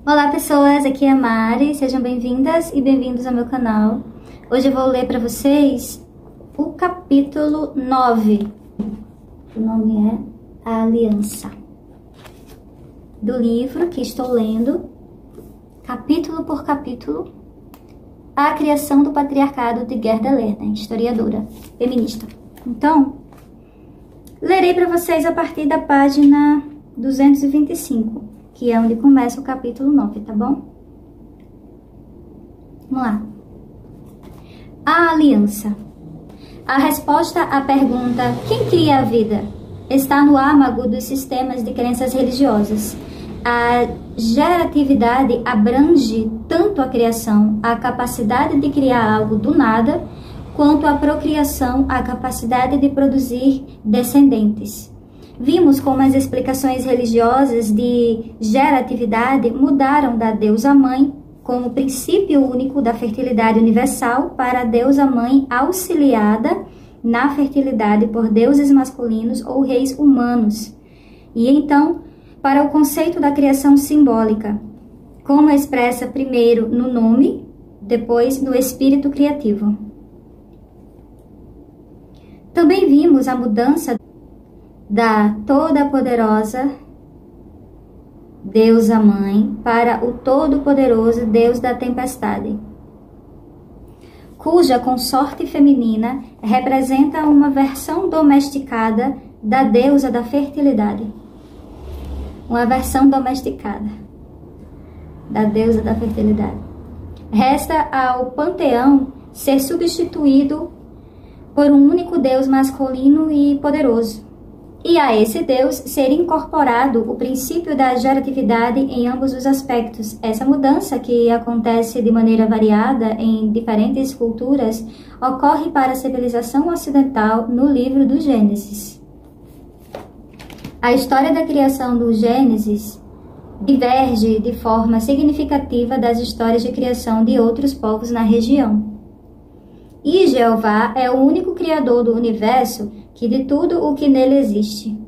Olá pessoas, aqui é a Mari, sejam bem-vindas e bem-vindos ao meu canal. Hoje eu vou ler para vocês o capítulo 9, o nome é A Aliança, do livro que estou lendo, capítulo por capítulo, A Criação do Patriarcado de Gerda Lerner, historiadora feminista. Então, lerei para vocês a partir da página 225. Que é onde começa o capítulo 9, tá bom? Vamos lá. A aliança. A resposta à pergunta quem cria a vida está no âmago dos sistemas de crenças religiosas. A geratividade abrange tanto a criação, a capacidade de criar algo do nada, quanto a procriação, a capacidade de produzir descendentes. Vimos como as explicações religiosas de geratividade mudaram da deusa mãe como princípio único da fertilidade universal para a deusa mãe auxiliada na fertilidade por deuses masculinos ou reis humanos. E então, para o conceito da criação simbólica, como expressa primeiro no nome, depois no espírito criativo. Também vimos a mudança da toda-poderosa deusa mãe para o todo-poderoso Deus da tempestade, cuja consorte feminina representa uma versão domesticada da deusa da fertilidade. Uma versão domesticada da deusa da fertilidade. Resta ao panteão ser substituído por um único Deus masculino e poderoso. E a esse Deus ser incorporado o princípio da geratividade em ambos os aspectos. Essa mudança, que acontece de maneira variada em diferentes culturas, ocorre para a civilização ocidental no livro do Gênesis. A história da criação do Gênesis diverge de forma significativa das histórias de criação de outros povos na região. E Jeová é o único criador do universo que de tudo o que nele existe.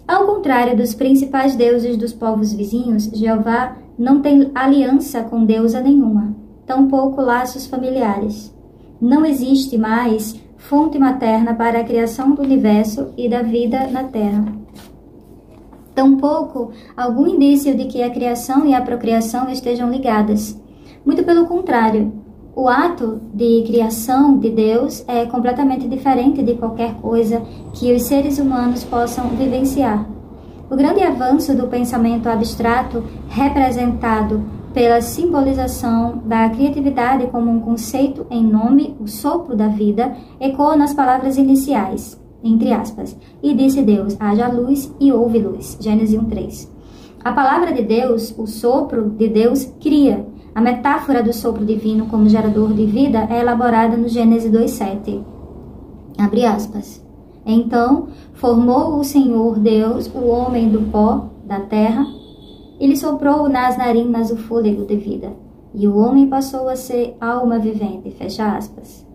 Ao contrário dos principais deuses dos povos vizinhos, Jeová não tem aliança com deusa nenhuma, tampouco laços familiares. Não existe mais fonte materna para a criação do universo e da vida na terra. Tampouco algum indício de que a criação e a procriação estejam ligadas. Muito pelo contrário. O ato de criação de Deus é completamente diferente de qualquer coisa que os seres humanos possam vivenciar. O grande avanço do pensamento abstrato, representado pela simbolização da criatividade como um conceito em nome, o sopro da vida, ecoa nas palavras iniciais, entre aspas, e disse Deus, haja luz e houve luz, Gênesis 1:3. A palavra de Deus, o sopro de Deus, cria. A metáfora do sopro divino como gerador de vida é elaborada no Gênesis 2:7. Abre aspas. Então, formou o Senhor Deus o homem do pó da terra e lhe soprou nas narinas o fôlego de vida. E o homem passou a ser alma vivente. Fecha aspas.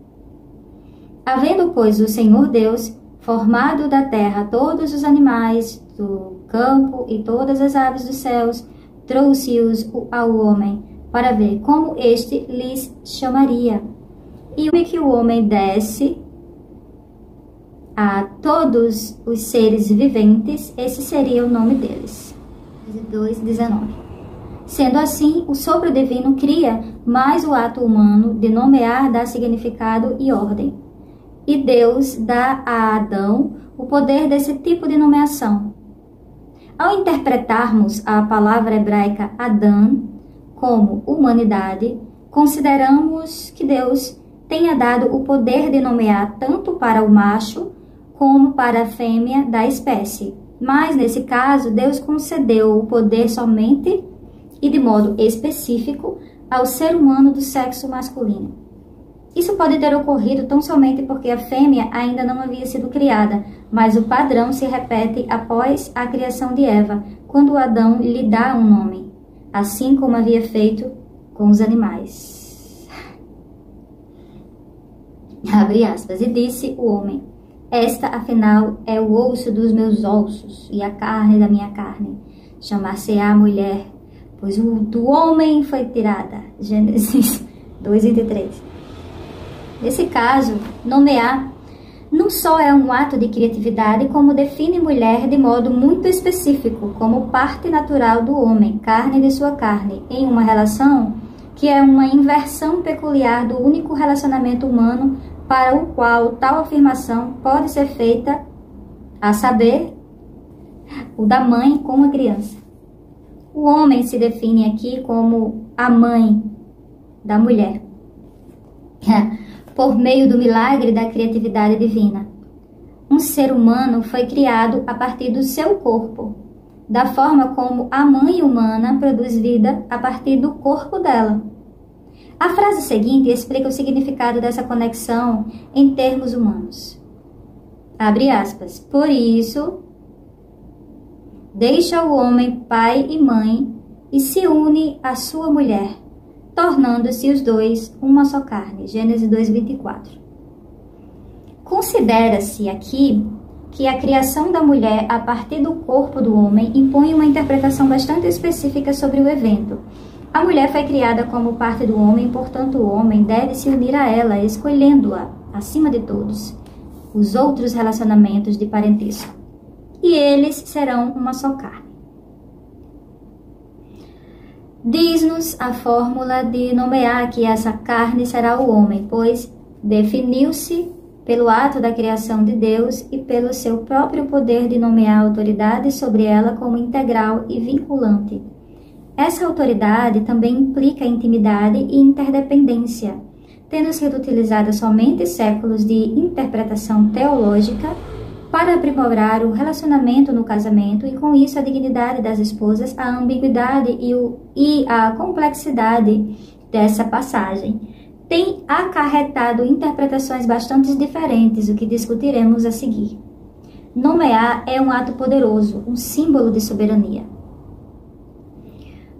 Havendo, pois, o Senhor Deus formado da terra todos os animais do campo e todas as aves dos céus, trouxe-os ao homem, para ver como este lhes chamaria. E que o homem desse a todos os seres viventes, esse seria o nome deles. 2:19. Sendo assim, o sopro divino cria, mas o ato humano de nomear dá significado e ordem. E Deus dá a Adão o poder desse tipo de nomeação. Ao interpretarmos a palavra hebraica Adão como humanidade, consideramos que Deus tenha dado o poder de nomear tanto para o macho como para a fêmea da espécie. Mas, nesse caso, Deus concedeu o poder somente e de modo específico ao ser humano do sexo masculino. Isso pode ter ocorrido tão somente porque a fêmea ainda não havia sido criada, mas o padrão se repete após a criação de Eva, quando Adão lhe dá um nome, assim como havia feito com os animais. Abre aspas. E disse o homem: esta, afinal, é o osso dos meus ossos e a carne da minha carne. Chamar-se-á mulher, pois o do homem foi tirada. Gênesis 2:23. Nesse caso, nomear não só é um ato de criatividade, como define mulher de modo muito específico, como parte natural do homem, carne de sua carne, em uma relação que é uma inversão peculiar do único relacionamento humano para o qual tal afirmação pode ser feita, a saber, o da mãe com a criança. O homem se define aqui como a mãe da mulher, por meio do milagre da criatividade divina. Um ser humano foi criado a partir do seu corpo, da forma como a mãe humana produz vida a partir do corpo dela. A frase seguinte explica o significado dessa conexão em termos humanos. Abre aspas. Por isso, deixa o homem pai e mãe e se une à sua mulher, tornando-se os dois uma só carne. Gênesis 2:24. Considera-se aqui que a criação da mulher a partir do corpo do homem impõe uma interpretação bastante específica sobre o evento. A mulher foi criada como parte do homem, portanto o homem deve se unir a ela, escolhendo-a, acima de todos, os outros relacionamentos de parentesco. E eles serão uma só carne. Diz-nos a fórmula de nomear que essa carne será o homem, pois definiu-se pelo ato da criação de Deus e pelo seu próprio poder de nomear a autoridade sobre ela como integral e vinculante. Essa autoridade também implica intimidade e interdependência, tendo sido utilizada somente séculos de interpretação teológica para aprimorar o relacionamento no casamento e, com isso, a dignidade das esposas, a ambiguidade e a complexidade dessa passagem tem acarretado interpretações bastante diferentes, o que discutiremos a seguir. Nomear é um ato poderoso, um símbolo de soberania.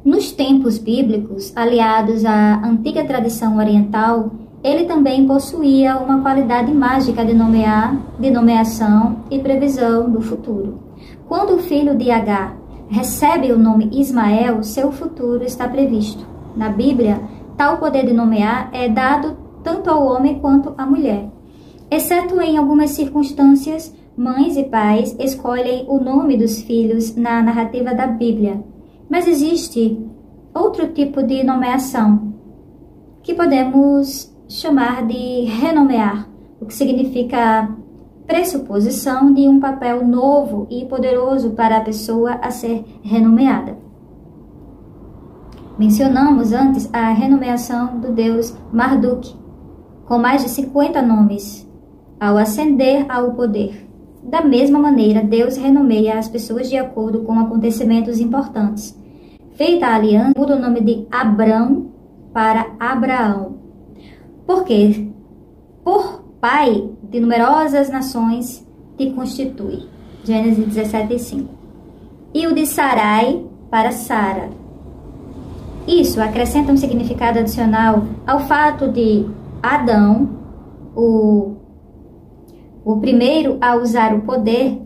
Nos tempos bíblicos, aliados à antiga tradição oriental, ele também possuía uma qualidade mágica de nomeação e previsão do futuro. Quando o filho de Agar recebe o nome Ismael, seu futuro está previsto. Na Bíblia, tal poder de nomear é dado tanto ao homem quanto à mulher. Exceto em algumas circunstâncias, mães e pais escolhem o nome dos filhos na narrativa da Bíblia. Mas existe outro tipo de nomeação, que podemos chamar de renomear, o que significa pressuposição de um papel novo e poderoso para a pessoa a ser renomeada. Mencionamos antes a renomeação do deus Marduk, com mais de 50 nomes, ao ascender ao poder. Da mesma maneira, Deus renomeia as pessoas de acordo com acontecimentos importantes. Feita a aliança, muda o nome de Abrão para Abraão, porque por pai de numerosas nações te constitui. Gênesis 17:5. E o de Sarai para Sara. Isso acrescenta um significado adicional ao fato de Adão, o primeiro a usar o poder,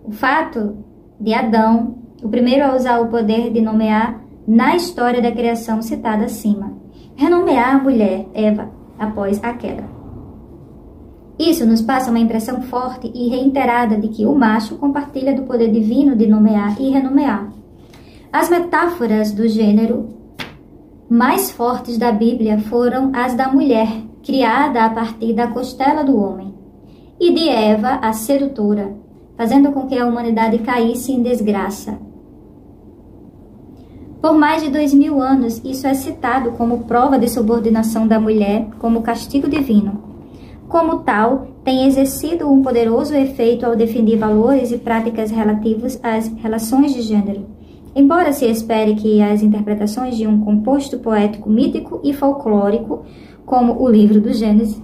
o fato de Adão, o primeiro a usar o poder de nomear na história da criação citada acima. Renomear a mulher, Eva, após a queda. Isso nos passa uma impressão forte e reiterada de que o macho compartilha do poder divino de nomear e renomear. As metáforas do gênero mais fortes da Bíblia foram as da mulher, criada a partir da costela do homem, e de Eva, a sedutora, fazendo com que a humanidade caísse em desgraça. Por mais de 2000 anos, isso é citado como prova de subordinação da mulher como castigo divino. Como tal, tem exercido um poderoso efeito ao definir valores e práticas relativos às relações de gênero. Embora se espere que as interpretações de um composto poético mítico e folclórico, como o livro do Gênesis,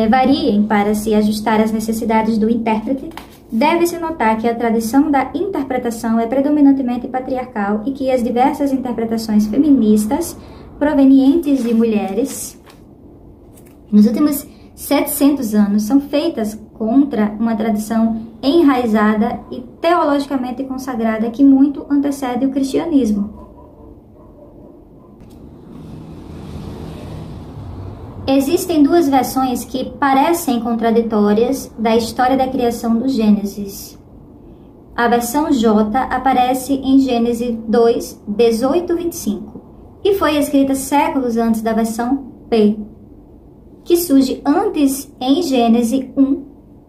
variem para se ajustar às necessidades do intérprete, deve-se notar que a tradição da interpretação é predominantemente patriarcal e que as diversas interpretações feministas provenientes de mulheres nos últimos 700 anos são feitas contra uma tradição enraizada e teologicamente consagrada que muito antecede o cristianismo. Existem duas versões que parecem contraditórias da história da criação do Gênesis. A versão J aparece em Gênesis 2, 18, 25 e foi escrita séculos antes da versão P, que surge antes em Gênesis 1,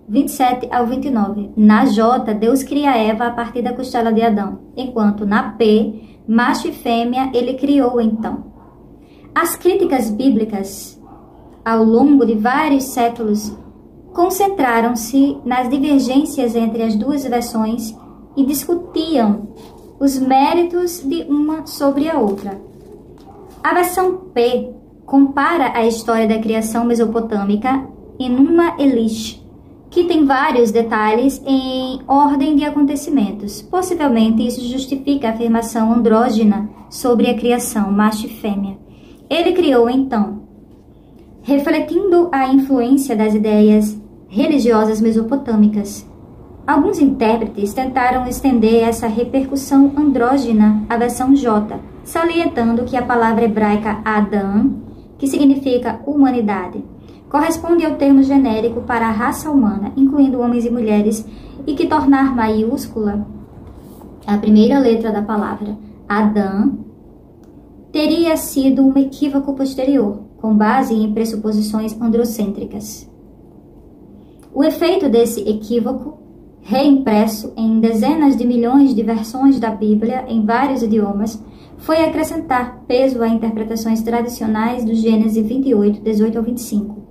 27 ao 29. Na J, Deus cria Eva a partir da costela de Adão, enquanto na P, macho e fêmea, ele criou então. As críticas bíblicas, ao longo de vários séculos, concentraram-se nas divergências entre as duas versões e discutiam os méritos de uma sobre a outra. A versão P compara a história da criação mesopotâmica em Numa Elish, que tem vários detalhes em ordem de acontecimentos. Possivelmente isso justifica a afirmação andrógina sobre a criação, macho e fêmea. Ele criou então, refletindo a influência das ideias religiosas mesopotâmicas. Alguns intérpretes tentaram estender essa repercussão andrógina à versão J, salientando que a palavra hebraica Adam, que significa humanidade, corresponde ao termo genérico para a raça humana, incluindo homens e mulheres, e que tornar maiúscula a primeira letra da palavra Adam teria sido um equívoco posterior, com base em pressuposições androcêntricas. O efeito desse equívoco, reimpresso em dezenas de milhões de versões da Bíblia em vários idiomas, foi acrescentar peso a interpretações tradicionais do Gênesis 28, 18 ao 25.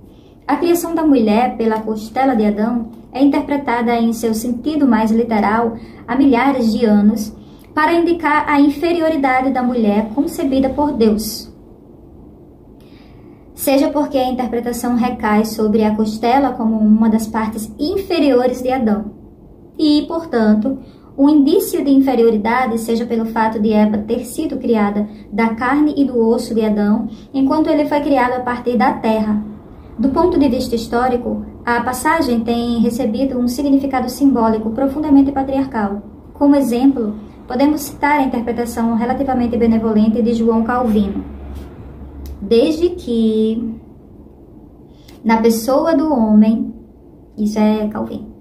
A criação da mulher pela costela de Adão é interpretada em seu sentido mais literal há milhares de anos para indicar a inferioridade da mulher concebida por Deus. Seja porque a interpretação recai sobre a costela como uma das partes inferiores de Adão. E, portanto, o indício de inferioridade seja pelo fato de Eva ter sido criada da carne e do osso de Adão, enquanto ele foi criado a partir da terra. Do ponto de vista histórico, a passagem tem recebido um significado simbólico profundamente patriarcal. Como exemplo, podemos citar a interpretação relativamente benevolente de João Calvino. Desde que, na pessoa do homem, isso é Calvino,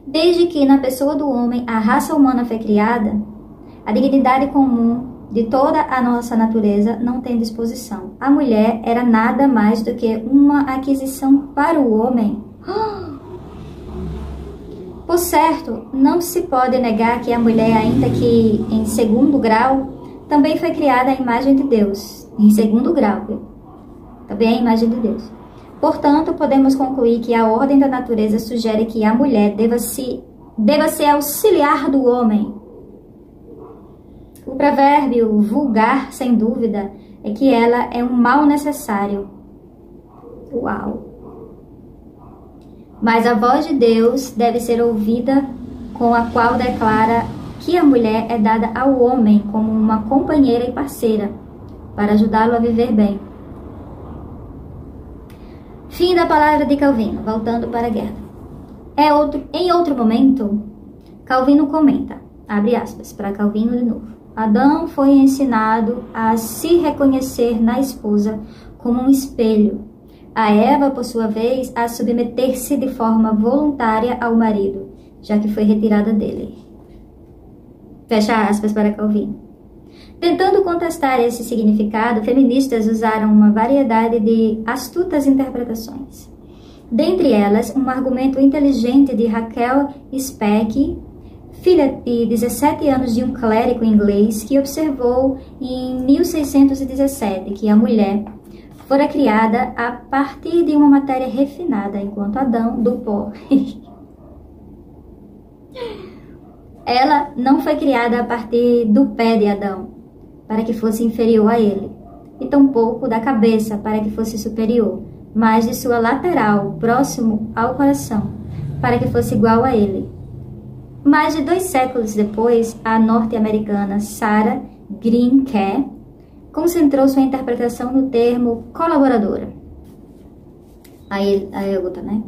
desde que na pessoa do homem a raça humana foi criada, a dignidade comum de toda a nossa natureza não tem disposição. A mulher era nada mais do que uma aquisição para o homem. Por certo, não se pode negar que a mulher, ainda que em segundo grau, também foi criada à imagem de Deus. Em segundo grau, também à imagem de Deus. Portanto, podemos concluir que a ordem da natureza sugere que a mulher deva ser auxiliar do homem. O provérbio vulgar, sem dúvida, é que ela é um mal necessário. Uau! Mas a voz de Deus deve ser ouvida, com a qual declara que a mulher é dada ao homem como uma companheira e parceira, para ajudá-lo a viver bem. Fim da palavra de Calvino, voltando para a guerra. Em outro momento, Calvino comenta, abre aspas, para Calvino de novo. Adão foi ensinado a se reconhecer na esposa como um espelho. A Eva, por sua vez, a submeter-se de forma voluntária ao marido, já que foi retirada dele. Fecha aspas para Calvino. Tentando contestar esse significado, feministas usaram uma variedade de astutas interpretações. Dentre elas, um argumento inteligente de Raquel Speck, filha de 17 anos de um clérigo inglês, que observou em 1617 que a mulher fora criada a partir de uma matéria refinada, enquanto Adão do pó. Ela não foi criada a partir do pé de Adão, para que fosse inferior a ele, e tampouco da cabeça, para que fosse superior, mas de sua lateral, próximo ao coração, para que fosse igual a ele. Mais de 2 séculos depois, a norte-americana Sarah Green Kerr concentrou sua interpretação no termo colaboradora. A outra, né?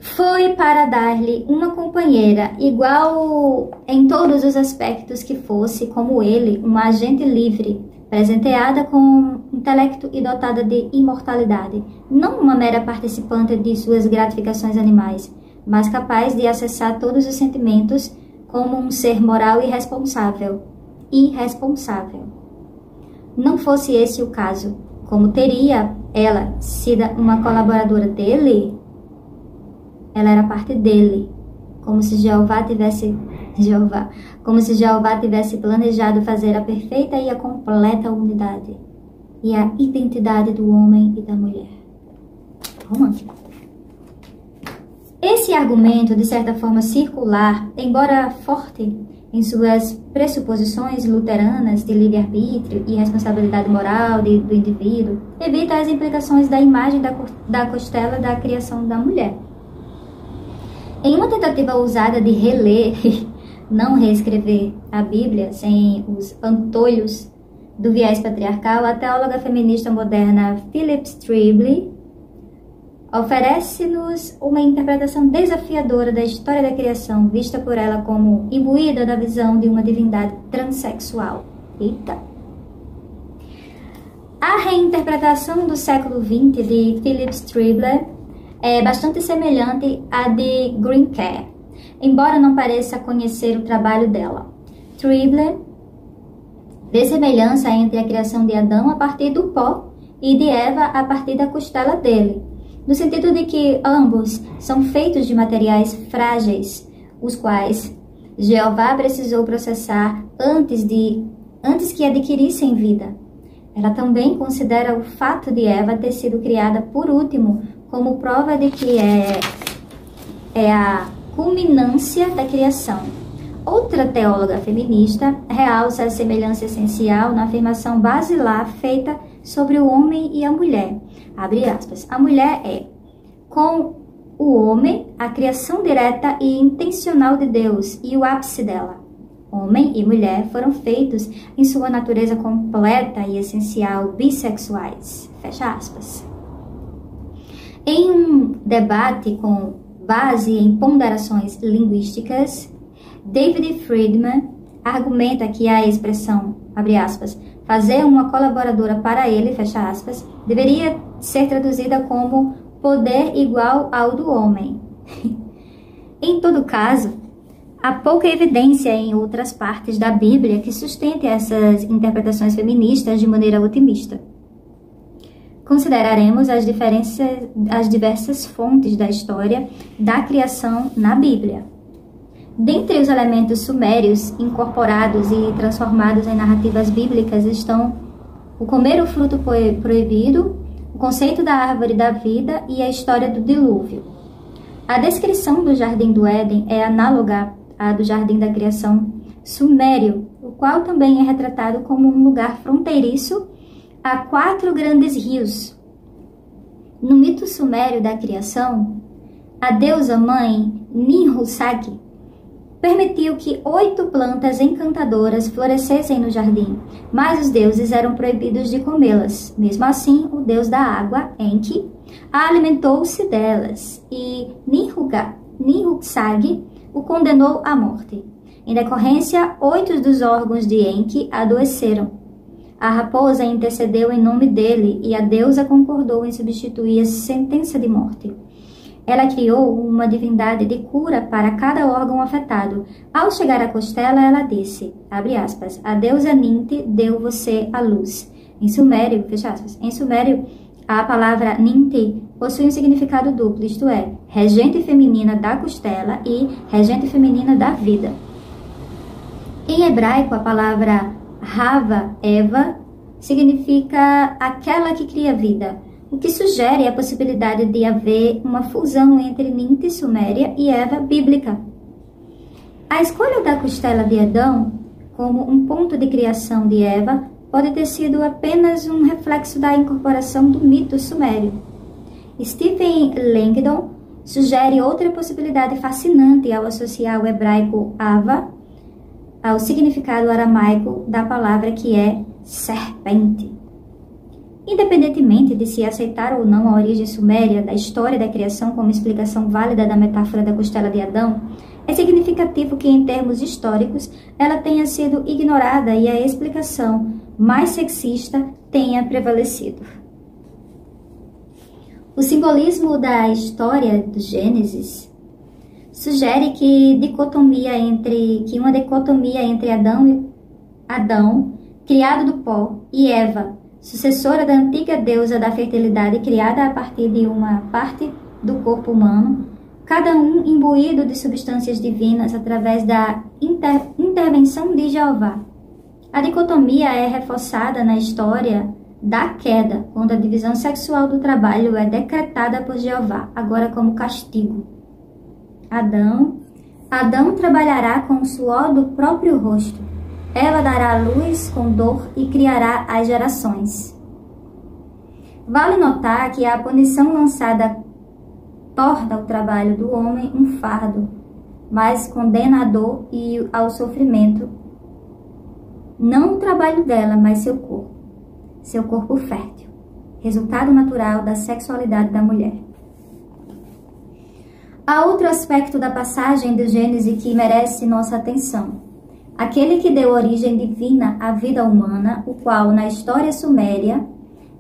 foi para dar-lhe uma companheira igual em todos os aspectos que fosse, como ele, uma agente livre, presenteada com intelecto e dotada de imortalidade, não uma mera participante de suas gratificações animais, mas capaz de acessar todos os sentimentos como um ser moral e responsável. Irresponsável. Não fosse esse o caso, como teria ela sido uma colaboradora dele? Ela era parte dele, como se Jeová tivesse planejado fazer a perfeita e a completa unidade e a identidade do homem e da mulher. Romântico. Esse argumento, de certa forma circular, embora forte em suas pressuposições luteranas de livre-arbítrio e responsabilidade moral do indivíduo, evita as implicações da imagem da costela da criação da mulher. Em uma tentativa ousada de reler, não reescrever a Bíblia sem os antolhos do viés patriarcal, a teóloga feminista moderna Phyllis Trible oferece-nos uma interpretação desafiadora da história da criação, vista por ela como imbuída da visão de uma divindade transexual. Eita! A reinterpretação do século XX de Phyllis Trible é bastante semelhante à de Greencare, embora não pareça conhecer o trabalho dela. Trible vê semelhança entre a criação de Adão a partir do pó e de Eva a partir da costela dele, no sentido de que ambos são feitos de materiais frágeis, os quais Jeová precisou processar antes que adquirissem vida. Ela também considera o fato de Eva ter sido criada por último como prova de que é a culminância da criação. Outra teóloga feminista realça a semelhança essencial na afirmação basilar feita sobre o homem e a mulher. Abre aspas. A mulher é, com o homem, a criação direta e intencional de Deus e o ápice dela. Homem e mulher foram feitos em sua natureza completa e essencial bissexuais. Fecha aspas. Em um debate com base em ponderações linguísticas, David Friedman argumenta que a expressão, abre aspas, fazer uma colaboradora para ele, fecha aspas, deveria ser traduzida como poder igual ao do homem. Em todo caso, há pouca evidência em outras partes da Bíblia que sustente essas interpretações feministas de maneira otimista. Consideraremos as diversas fontes da história da criação na Bíblia. Dentre os elementos sumérios incorporados e transformados em narrativas bíblicas estão o comer o fruto proibido, o conceito da árvore da vida e a história do dilúvio. A descrição do Jardim do Éden é análoga à do Jardim da Criação sumério, o qual também é retratado como um lugar fronteiriço a 4 grandes rios. No mito sumério da criação, a deusa mãe Ninhursag permitiu que 8 plantas encantadoras florescessem no jardim, mas os deuses eram proibidos de comê-las. Mesmo assim, o deus da água, Enki, alimentou-se delas e Ninhursag o condenou à morte. Em decorrência, 8 dos órgãos de Enki adoeceram. A raposa intercedeu em nome dele e a deusa concordou em substituir a sentença de morte. Ela criou uma divindade de cura para cada órgão afetado. Ao chegar à costela, ela disse, abre aspas, a deusa Ninti deu você à luz. Em sumério, fecha aspas, em sumério, a palavra Ninti possui um significado duplo, isto é, regente feminina da costela e regente feminina da vida. Em hebraico, a palavra Hava, Eva, significa aquela que cria vida, o que sugere a possibilidade de haver uma fusão entre Ninti suméria e Eva bíblica. A escolha da costela de Adão como um ponto de criação de Eva pode ter sido apenas um reflexo da incorporação do mito sumério. Stephen Langdon sugere outra possibilidade fascinante ao associar o hebraico Ava ao significado aramaico da palavra que é serpente. Independentemente de se aceitar ou não a origem suméria da história da criação como explicação válida da metáfora da costela de Adão, é significativo que, em termos históricos, ela tenha sido ignorada e a explicação mais sexista tenha prevalecido. O simbolismo da história do Gênesis sugere que uma dicotomia entre Adão, criado do pó, e Eva, sucessora da antiga deusa da fertilidade, criada a partir de uma parte do corpo humano, cada um imbuído de substâncias divinas através da intervenção de Jeová. A dicotomia é reforçada na história da queda, quando a divisão sexual do trabalho é decretada por Jeová, agora como castigo. Adão trabalhará com o suor do próprio rosto. Ela dará à luz com dor e criará as gerações. Vale notar que a punição lançada torna o trabalho do homem um fardo, mais condenador e ao sofrimento. Não o trabalho dela, mas seu corpo fértil, resultado natural da sexualidade da mulher. Há outro aspecto da passagem do Gênesis que merece nossa atenção. Aquele que deu origem divina à vida humana, o qual, na história suméria,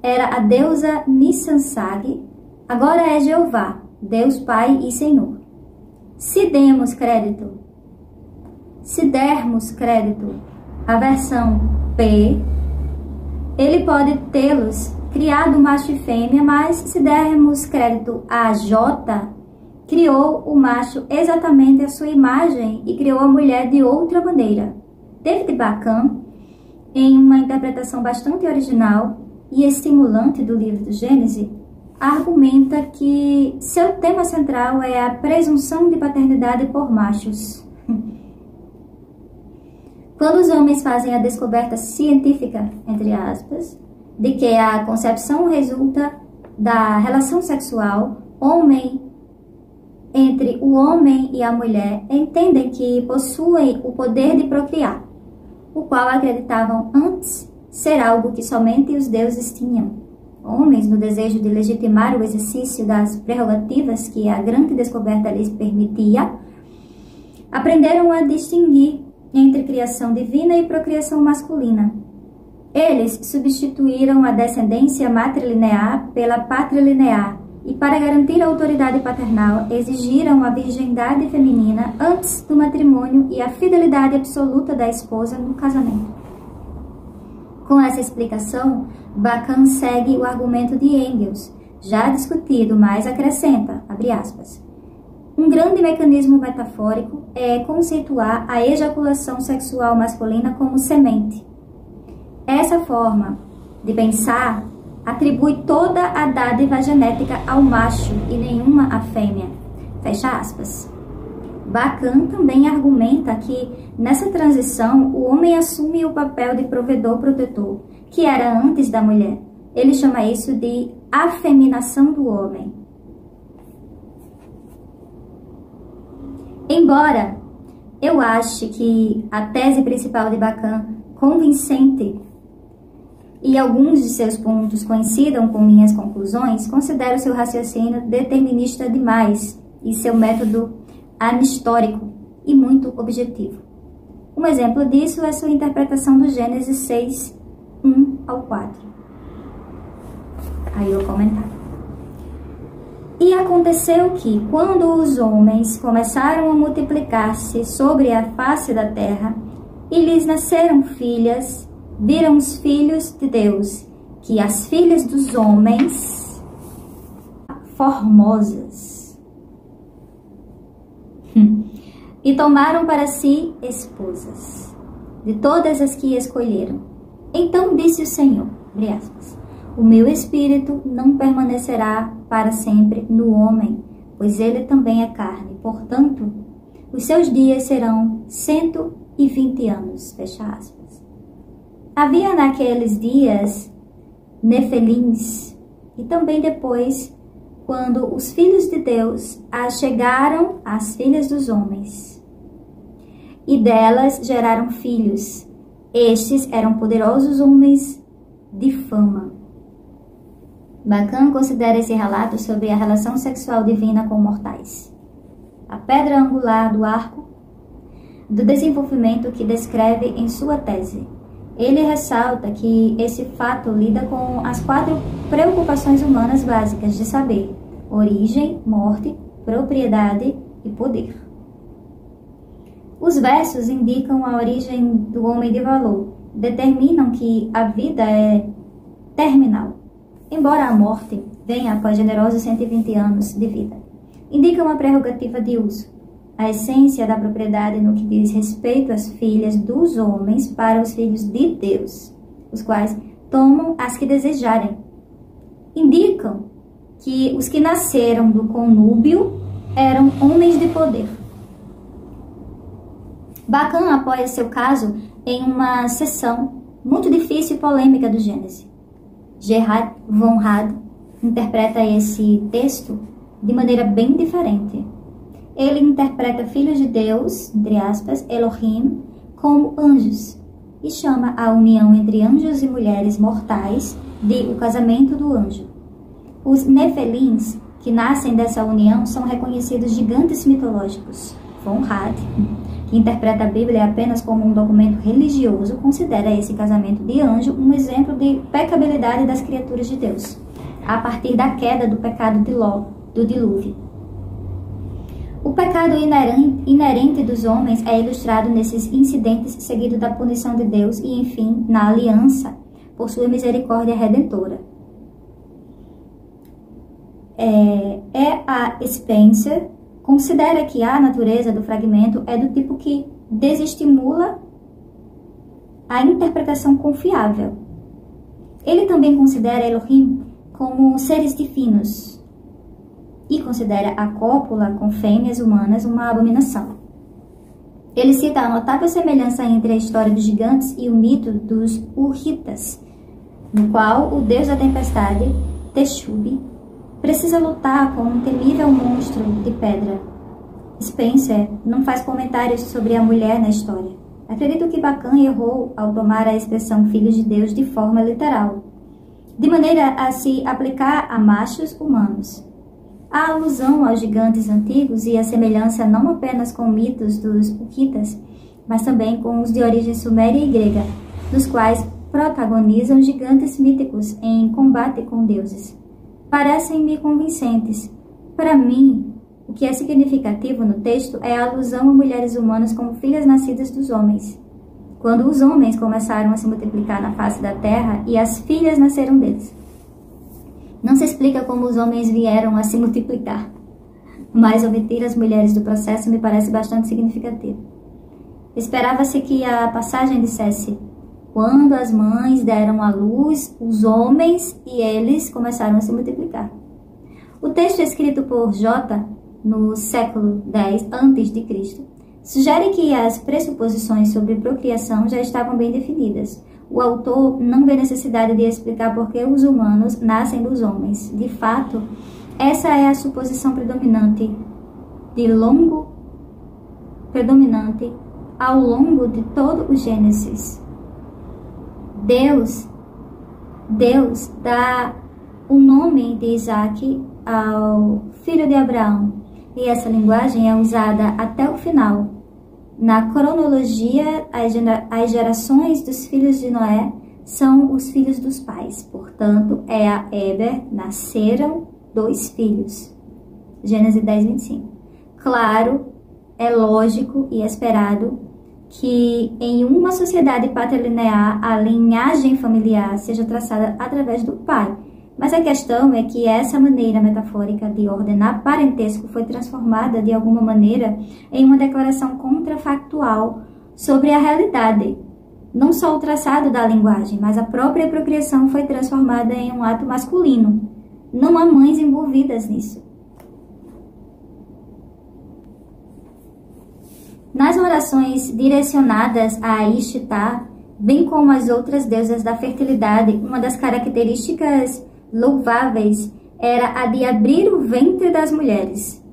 era a deusa Nissansag, agora é Jeová, Deus Pai e Senhor. Se dermos crédito à versão P, ele pode tê-los criado macho e fêmea, mas se dermos crédito a J, criou o macho exatamente à sua imagem e criou a mulher de outra maneira. David Bacon, em uma interpretação bastante original e estimulante do livro do Gênesis, argumenta que seu tema central é a presunção de paternidade por machos. Quando os homens fazem a descoberta científica, entre aspas, de que a concepção resulta da relação sexual entre o homem e a mulher, entendem que possuem o poder de procriar, o qual acreditavam antes ser algo que somente os deuses tinham. Homens, no desejo de legitimar o exercício das prerrogativas que a grande descoberta lhes permitia, aprenderam a distinguir entre criação divina e procriação masculina. Eles substituíram a descendência matrilinear pela patrilinear e, para garantir a autoridade paternal, exigiram a virgindade feminina antes do matrimônio e a fidelidade absoluta da esposa no casamento. Com essa explicação, Bacon segue o argumento de Engels, já discutido, mas acrescenta, abre aspas, um grande mecanismo metafórico é conceituar a ejaculação sexual masculina como semente. Essa forma de pensar atribui toda a dádiva genética ao macho e nenhuma à fêmea. Fecha aspas. Bacon também argumenta que, nessa transição, o homem assume o papel de provedor-protetor, que era antes da mulher. Ele chama isso de afeminação do homem. Embora eu ache que a tese principal de Bacon convincente e alguns de seus pontos coincidam com minhas conclusões, considero seu raciocínio determinista demais e seu método anistórico e muito objetivo. Um exemplo disso é sua interpretação do Gênesis 6, 1 ao 4. Aí o comentário. E aconteceu que, quando os homens começaram a multiplicar-se sobre a face da terra, e lhes nasceram filhas, viram os filhos de Deus, que as filhas dos homens formosas, e tomaram para si esposas, de todas as que escolheram. Então disse o Senhor, abre aspas, o meu espírito não permanecerá para sempre no homem, pois ele também é carne. Portanto, os seus dias serão 120 anos. Fecha aspas. Havia naqueles dias nefelins e também depois, quando os filhos de Deus chegaram às filhas dos homens, e delas geraram filhos. Estes eram poderosos homens de fama. Bacã considera esse relato sobre a relação sexual divina com mortais, a pedra angular do arco do desenvolvimento que descreve em sua tese. Ele ressalta que esse fato lida com as 4 preocupações humanas básicas de saber: origem, morte, propriedade e poder. Os versos indicam a origem do homem de valor, determinam que a vida é terminal, embora a morte venha após generosos 120 anos de vida. Indicam a prerrogativa de uso, a essência da propriedade no que diz respeito às filhas dos homens para os filhos de Deus, os quais tomam as que desejarem. Indicam que os que nasceram do conúbio eram homens de poder. Bacã apoia seu caso em uma seção muito difícil e polêmica do Gênesis. Gerhard von Rad interpreta esse texto de maneira bem diferente. Ele interpreta filhos de Deus, entre aspas, Elohim, como anjos, e chama a união entre anjos e mulheres mortais de o casamento do anjo. Os Nefelins, que nascem dessa união, são reconhecidos gigantes mitológicos. Von Rad, que interpreta a Bíblia apenas como um documento religioso, considera esse casamento de anjo um exemplo de pecabilidade das criaturas de Deus, a partir da queda do pecado de Ló, do dilúvio. O pecado inerente dos homens é ilustrado nesses incidentes, seguido da punição de Deus e, enfim, na aliança por sua misericórdia redentora. A Spencer considera que a natureza do fragmento é do tipo que desestimula a interpretação confiável. Ele também considera Elohim como seres divinos e considera a cópula com fêmeas humanas uma abominação. Ele cita a notável semelhança entre a história dos gigantes e o mito dos Hurritas, no qual o deus da tempestade, Teshub, precisa lutar com um temível monstro de pedra. Spencer não faz comentários sobre a mulher na história. Acredito que Bacã errou ao tomar a expressão filhos de Deus de forma literal, de maneira a se aplicar a machos humanos. A alusão aos gigantes antigos e a semelhança não apenas com mitos dos Hurritas, mas também com os de origem suméria e grega, dos quais protagonizam gigantes míticos em combate com deuses. Parecem-me convincentes. Para mim, o que é significativo no texto é a alusão a mulheres humanas como filhas nascidas dos homens, quando os homens começaram a se multiplicar na face da terra e as filhas nasceram deles. Não se explica como os homens vieram a se multiplicar, mas omitir as mulheres do processo me parece bastante significativo. Esperava-se que a passagem dissesse: quando as mães deram à luz os homens e eles começaram a se multiplicar. O texto escrito por J no século X a.C. sugere que as pressuposições sobre procriação já estavam bem definidas. O autor não vê necessidade de explicar por que os humanos nascem dos homens. De fato, essa é a suposição predominante ao longo de todo o Gênesis. Deus dá o nome de Isaac ao filho de Abraão, e essa linguagem é usada até o final. Na cronologia, as gerações dos filhos de Noé são os filhos dos pais. Portanto, a Eber nasceram 2 filhos. Gênesis 10, 25. Claro, é lógico e esperado que em uma sociedade patrilinear a linhagem familiar seja traçada através do pai. Mas a questão é que essa maneira metafórica de ordenar parentesco foi transformada de alguma maneira em uma declaração contrafactual sobre a realidade. Não só o traçado da linguagem, mas a própria procriação foi transformada em um ato masculino. Não há mães envolvidas nisso. Nas orações direcionadas a Ishtar, bem como as outras deusas da fertilidade, uma das características louváveis era a de abrir o ventre das mulheres.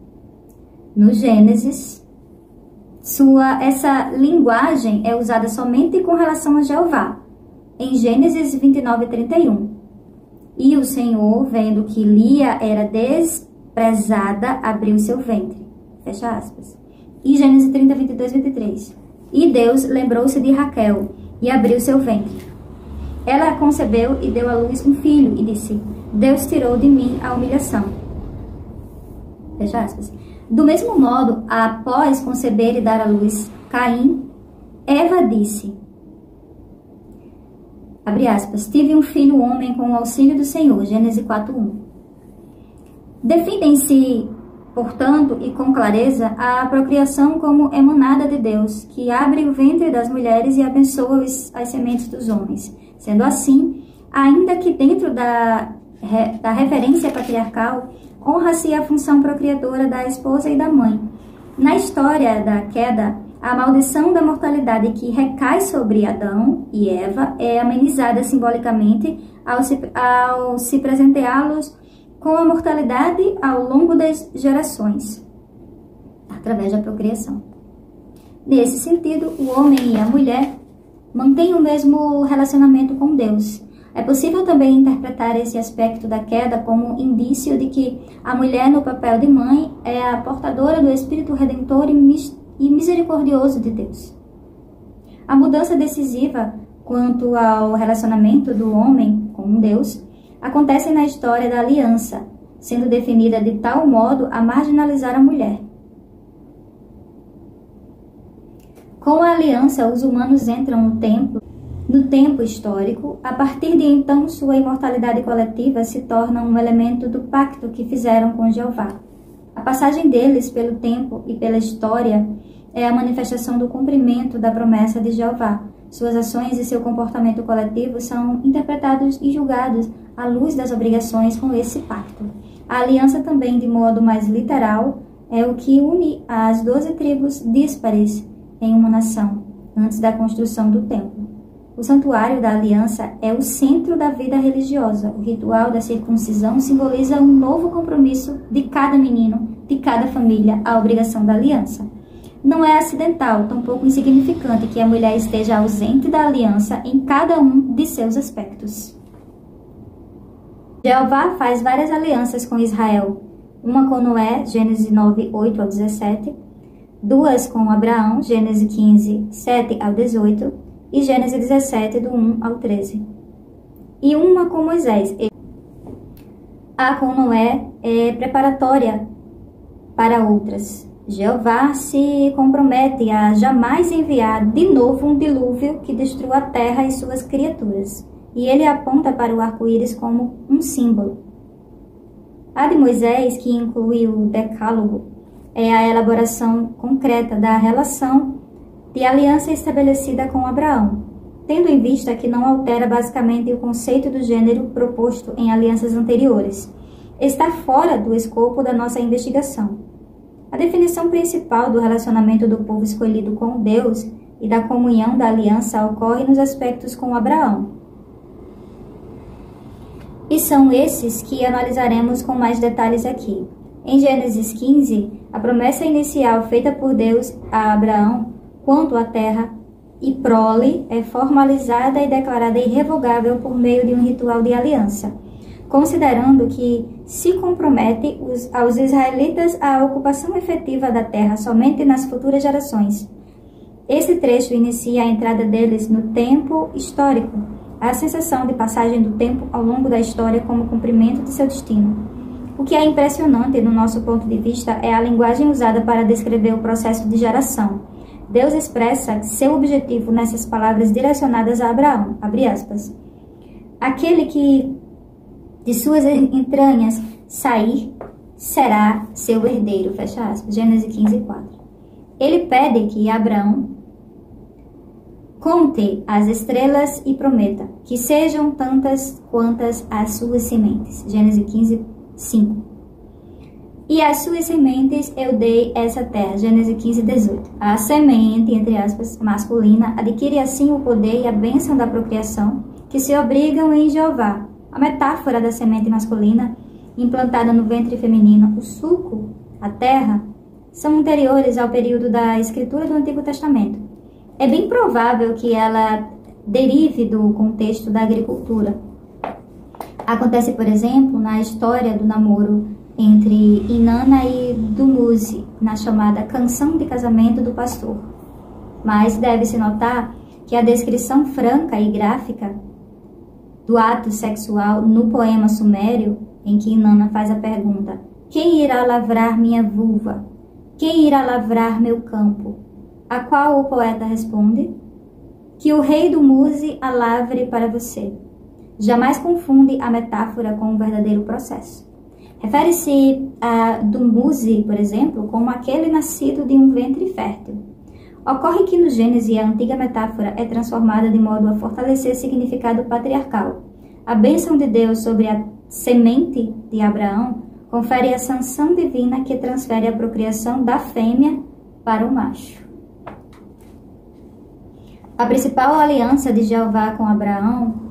No Gênesis, essa linguagem é usada somente com relação a Jeová, em Gênesis 29, 31. E o Senhor, vendo que Lia era desprezada, abriu seu ventre. Fecha aspas. E Gênesis 30, 22, 23. E Deus lembrou-se de Raquel e abriu seu ventre. Ela concebeu e deu à luz um filho e disse: Deus tirou de mim a humilhação. Fecha aspas. Do mesmo modo, após conceber e dar à luz Caim, Eva disse, abre aspas, tive um filho homem com o auxílio do Senhor. Gênesis 4:1. Definem-se, portanto, e com clareza, a procriação como emanada de Deus, que abre o ventre das mulheres e abençoa as sementes dos homens. Sendo assim, ainda que dentro da referência patriarcal, honra-se a função procriadora da esposa e da mãe. Na história da queda, a maldição da mortalidade que recai sobre Adão e Eva é amenizada simbolicamente ao se presenteá-los com a mortalidade ao longo das gerações, através da procriação. Nesse sentido, o homem e a mulher mantêm o mesmo relacionamento com Deus. É possível também interpretar esse aspecto da queda como indício de que a mulher, no papel de mãe, é a portadora do Espírito Redentor e misericordioso de Deus. A mudança decisiva quanto ao relacionamento do homem com Deus acontece na história da aliança, sendo definida de tal modo a marginalizar a mulher. Com a aliança, os humanos entram no tempo histórico. A partir de então, sua imortalidade coletiva se torna um elemento do pacto que fizeram com Jeová. A passagem deles pelo tempo e pela história é a manifestação do cumprimento da promessa de Jeová. Suas ações e seu comportamento coletivo são interpretados e julgados à luz das obrigações com esse pacto. A aliança também, de modo mais literal, é o que une as 12 tribos díspares em uma nação, antes da construção do templo. O santuário da aliança é o centro da vida religiosa. O ritual da circuncisão simboliza um novo compromisso de cada menino, de cada família, à obrigação da aliança. Não é acidental, tampouco insignificante, que a mulher esteja ausente da aliança em cada um de seus aspectos. Jeová faz várias alianças com Israel, uma com Noé, Gênesis 9, 8 ao 17, duas com Abraão, Gênesis 15, 7 ao 18, e Gênesis 17, do 1 ao 13. E uma com Moisés. A com Noé é preparatória para outras. Jeová se compromete a jamais enviar de novo um dilúvio que destrua a terra e suas criaturas. E ele aponta para o arco-íris como um símbolo. A de Moisés, que inclui o decálogo, é a elaboração concreta da relação de aliança estabelecida com Abraão, tendo em vista que não altera basicamente o conceito do gênero proposto em alianças anteriores. Está fora do escopo da nossa investigação. A definição principal do relacionamento do povo escolhido com Deus e da comunhão da aliança ocorre nos aspectos com Abraão. E são esses que analisaremos com mais detalhes aqui. Em Gênesis 15, a promessa inicial feita por Deus a Abraão quanto à terra e prole é formalizada e declarada irrevogável por meio de um ritual de aliança, considerando que se compromete aos israelitas a ocupação efetiva da terra somente nas futuras gerações. Esse trecho inicia a entrada deles no tempo histórico, a sensação de passagem do tempo ao longo da história como cumprimento de seu destino. O que é impressionante, no nosso ponto de vista, é a linguagem usada para descrever o processo de geração. Deus expressa seu objetivo nessas palavras direcionadas a Abraão, abre aspas, aquele que de suas entranhas sair será seu herdeiro, fecha aspas, Gênesis 15, 4. Ele pede que Abraão conte as estrelas e prometa que sejam tantas quantas as suas sementes, Gênesis 15, 5. E às suas sementes eu dei essa terra, Gênesis 15, 18. A semente, entre aspas, masculina, adquire assim o poder e a bênção da procriação que se obrigam em Jeová. A metáfora da semente masculina, implantada no ventre feminino, o suco, a terra, são anteriores ao período da escritura do Antigo Testamento. É bem provável que ela derive do contexto da agricultura. Acontece, por exemplo, na história do namoro entre Inanna e Dumuzi, na chamada Canção de Casamento do Pastor. Mas deve-se notar que a descrição franca e gráfica do ato sexual no poema sumério, em que Inanna faz a pergunta: quem irá lavrar minha vulva? Quem irá lavrar meu campo? A qual o poeta responde: que o rei do Muse a lavre para você. Jamais confunde a metáfora com o verdadeiro processo. Refere-se a Dumuzi, por exemplo, como aquele nascido de um ventre fértil. Ocorre que no Gênesis a antiga metáfora é transformada de modo a fortalecer significado patriarcal. A bênção de Deus sobre a semente de Abraão confere a sanção divina que transfere a procriação da fêmea para o macho. A principal aliança de Jeová com Abraão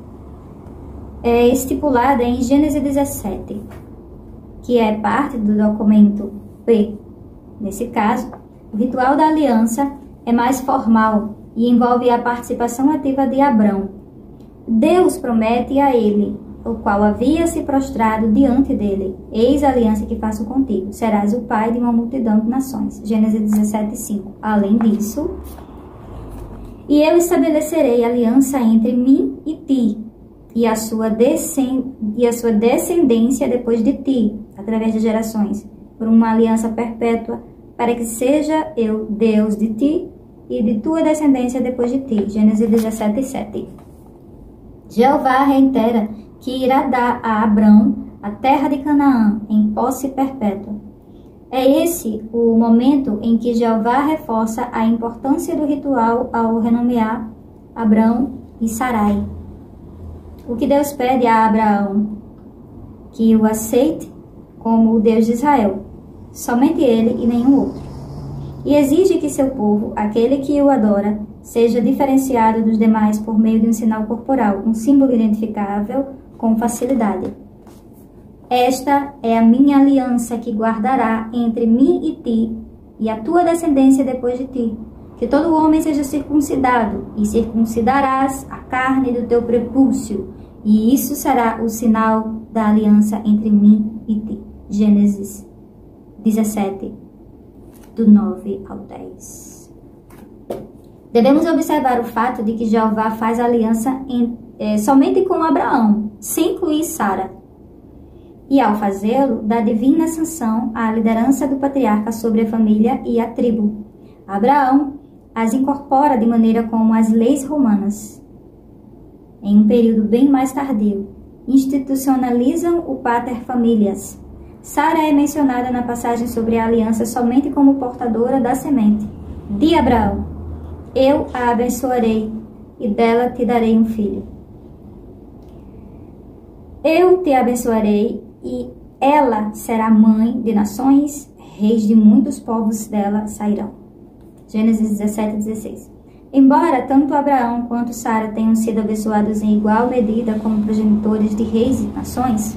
é estipulada em Gênesis 17, que é parte do documento P. Nesse caso, o ritual da aliança é mais formal e envolve a participação ativa de Abrão. Deus promete a ele, o qual havia se prostrado diante dele: eis a aliança que faço contigo, serás o pai de uma multidão de nações. Gênesis 17:5. Além disso, e eu estabelecerei aliança entre mim e ti, e a sua descendência depois de ti, através de gerações, por uma aliança perpétua, para que seja eu Deus de ti e de tua descendência depois de ti. Gênesis 17:7. Jeová reitera que irá dar a Abrão a terra de Canaã em posse perpétua. É esse o momento em que Jeová reforça a importância do ritual ao renomear Abrão e Sarai. O que Deus pede a Abraão? Que o aceite como o Deus de Israel, somente ele e nenhum outro. E exige que seu povo, aquele que o adora, seja diferenciado dos demais por meio de um sinal corporal, um símbolo identificável com facilidade. Esta é a minha aliança que guardará entre mim e ti, e a tua descendência depois de ti, que todo homem seja circuncidado, e circuncidarás a carne do teu prepúcio, e isso será o sinal da aliança entre mim e ti. Gênesis 17, do 9 ao 10. Devemos observar o fato de que Jeová faz aliança somente com Abraão, sem incluir Sara. E ao fazê-lo, dá divina sanção à liderança do patriarca sobre a família e a tribo. Abraão as incorpora de maneira como as leis romanas, em um período bem mais tardio, institucionalizam o pater familias. Sara é mencionada na passagem sobre a aliança somente como portadora da semente de Abraão. Eu a abençoarei e dela te darei um filho. Eu te abençoarei e ela será mãe de nações, reis de muitos povos dela sairão. Gênesis 17:16. Embora tanto Abraão quanto Sara tenham sido abençoados em igual medida como progenitores de reis e nações,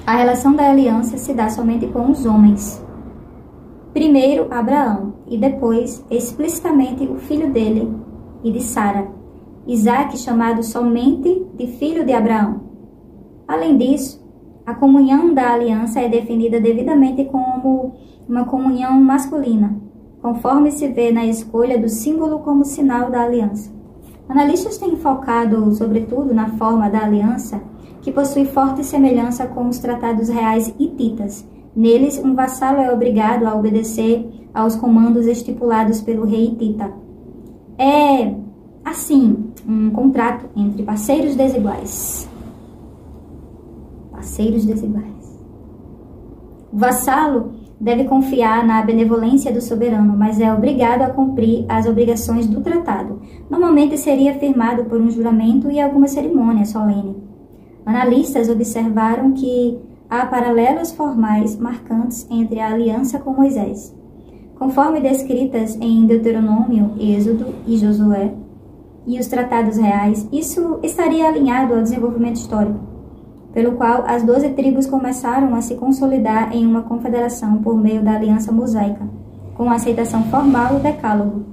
a relação da aliança se dá somente com os homens. Primeiro Abraão e depois, explicitamente, o filho dele e de Sara, Isaque, chamado somente de filho de Abraão. Além disso, a comunhão da aliança é definida devidamente como uma comunhão masculina, conforme se vê na escolha do símbolo como sinal da aliança. Analistas têm focado, sobretudo, na forma da aliança, que possui forte semelhança com os tratados reais hititas. Neles, um vassalo é obrigado a obedecer aos comandos estipulados pelo rei hitita. É, assim, um contrato entre parceiros desiguais. Parceiros desiguais. O vassalo deve confiar na benevolência do soberano, mas é obrigado a cumprir as obrigações do tratado. Normalmente seria firmado por um juramento e alguma cerimônia solene. Analistas observaram que há paralelos formais marcantes entre a aliança com Moisés. Conforme descritas em Deuteronômio, Êxodo e Josué, e os tratados reais, isso estaria alinhado ao desenvolvimento histórico, pelo qual as 12 tribos começaram a se consolidar em uma confederação por meio da aliança mosaica, com a aceitação formal do decálogo.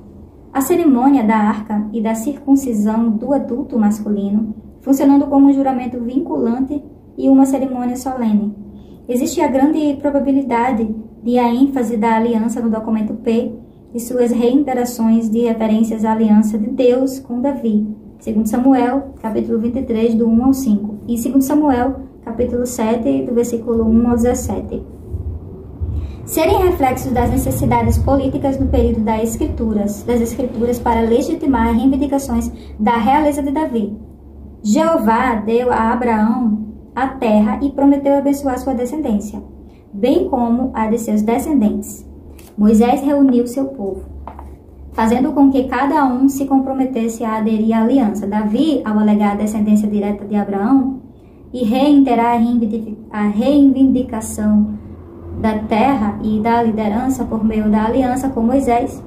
A cerimônia da arca e da circuncisão do adulto masculino funcionando como um juramento vinculante e uma cerimônia solene. Existe a grande probabilidade de a ênfase da aliança no documento P e suas reiterações de referências à aliança de Deus com Davi, 2 Samuel, capítulo 23, do 1 ao 5, e 2 Samuel, capítulo 7, do versículo 1 ao 17. Serem reflexos das necessidades políticas no período das Escrituras para legitimar reivindicações da realeza de Davi. Jeová deu a Abraão a terra e prometeu abençoar sua descendência, bem como a de seus descendentes. Moisés reuniu seu povo, fazendo com que cada um se comprometesse a aderir à aliança. Davi, ao alegar a descendência direta de Abraão e reiterar a reivindicação da terra e da liderança por meio da aliança com Moisés,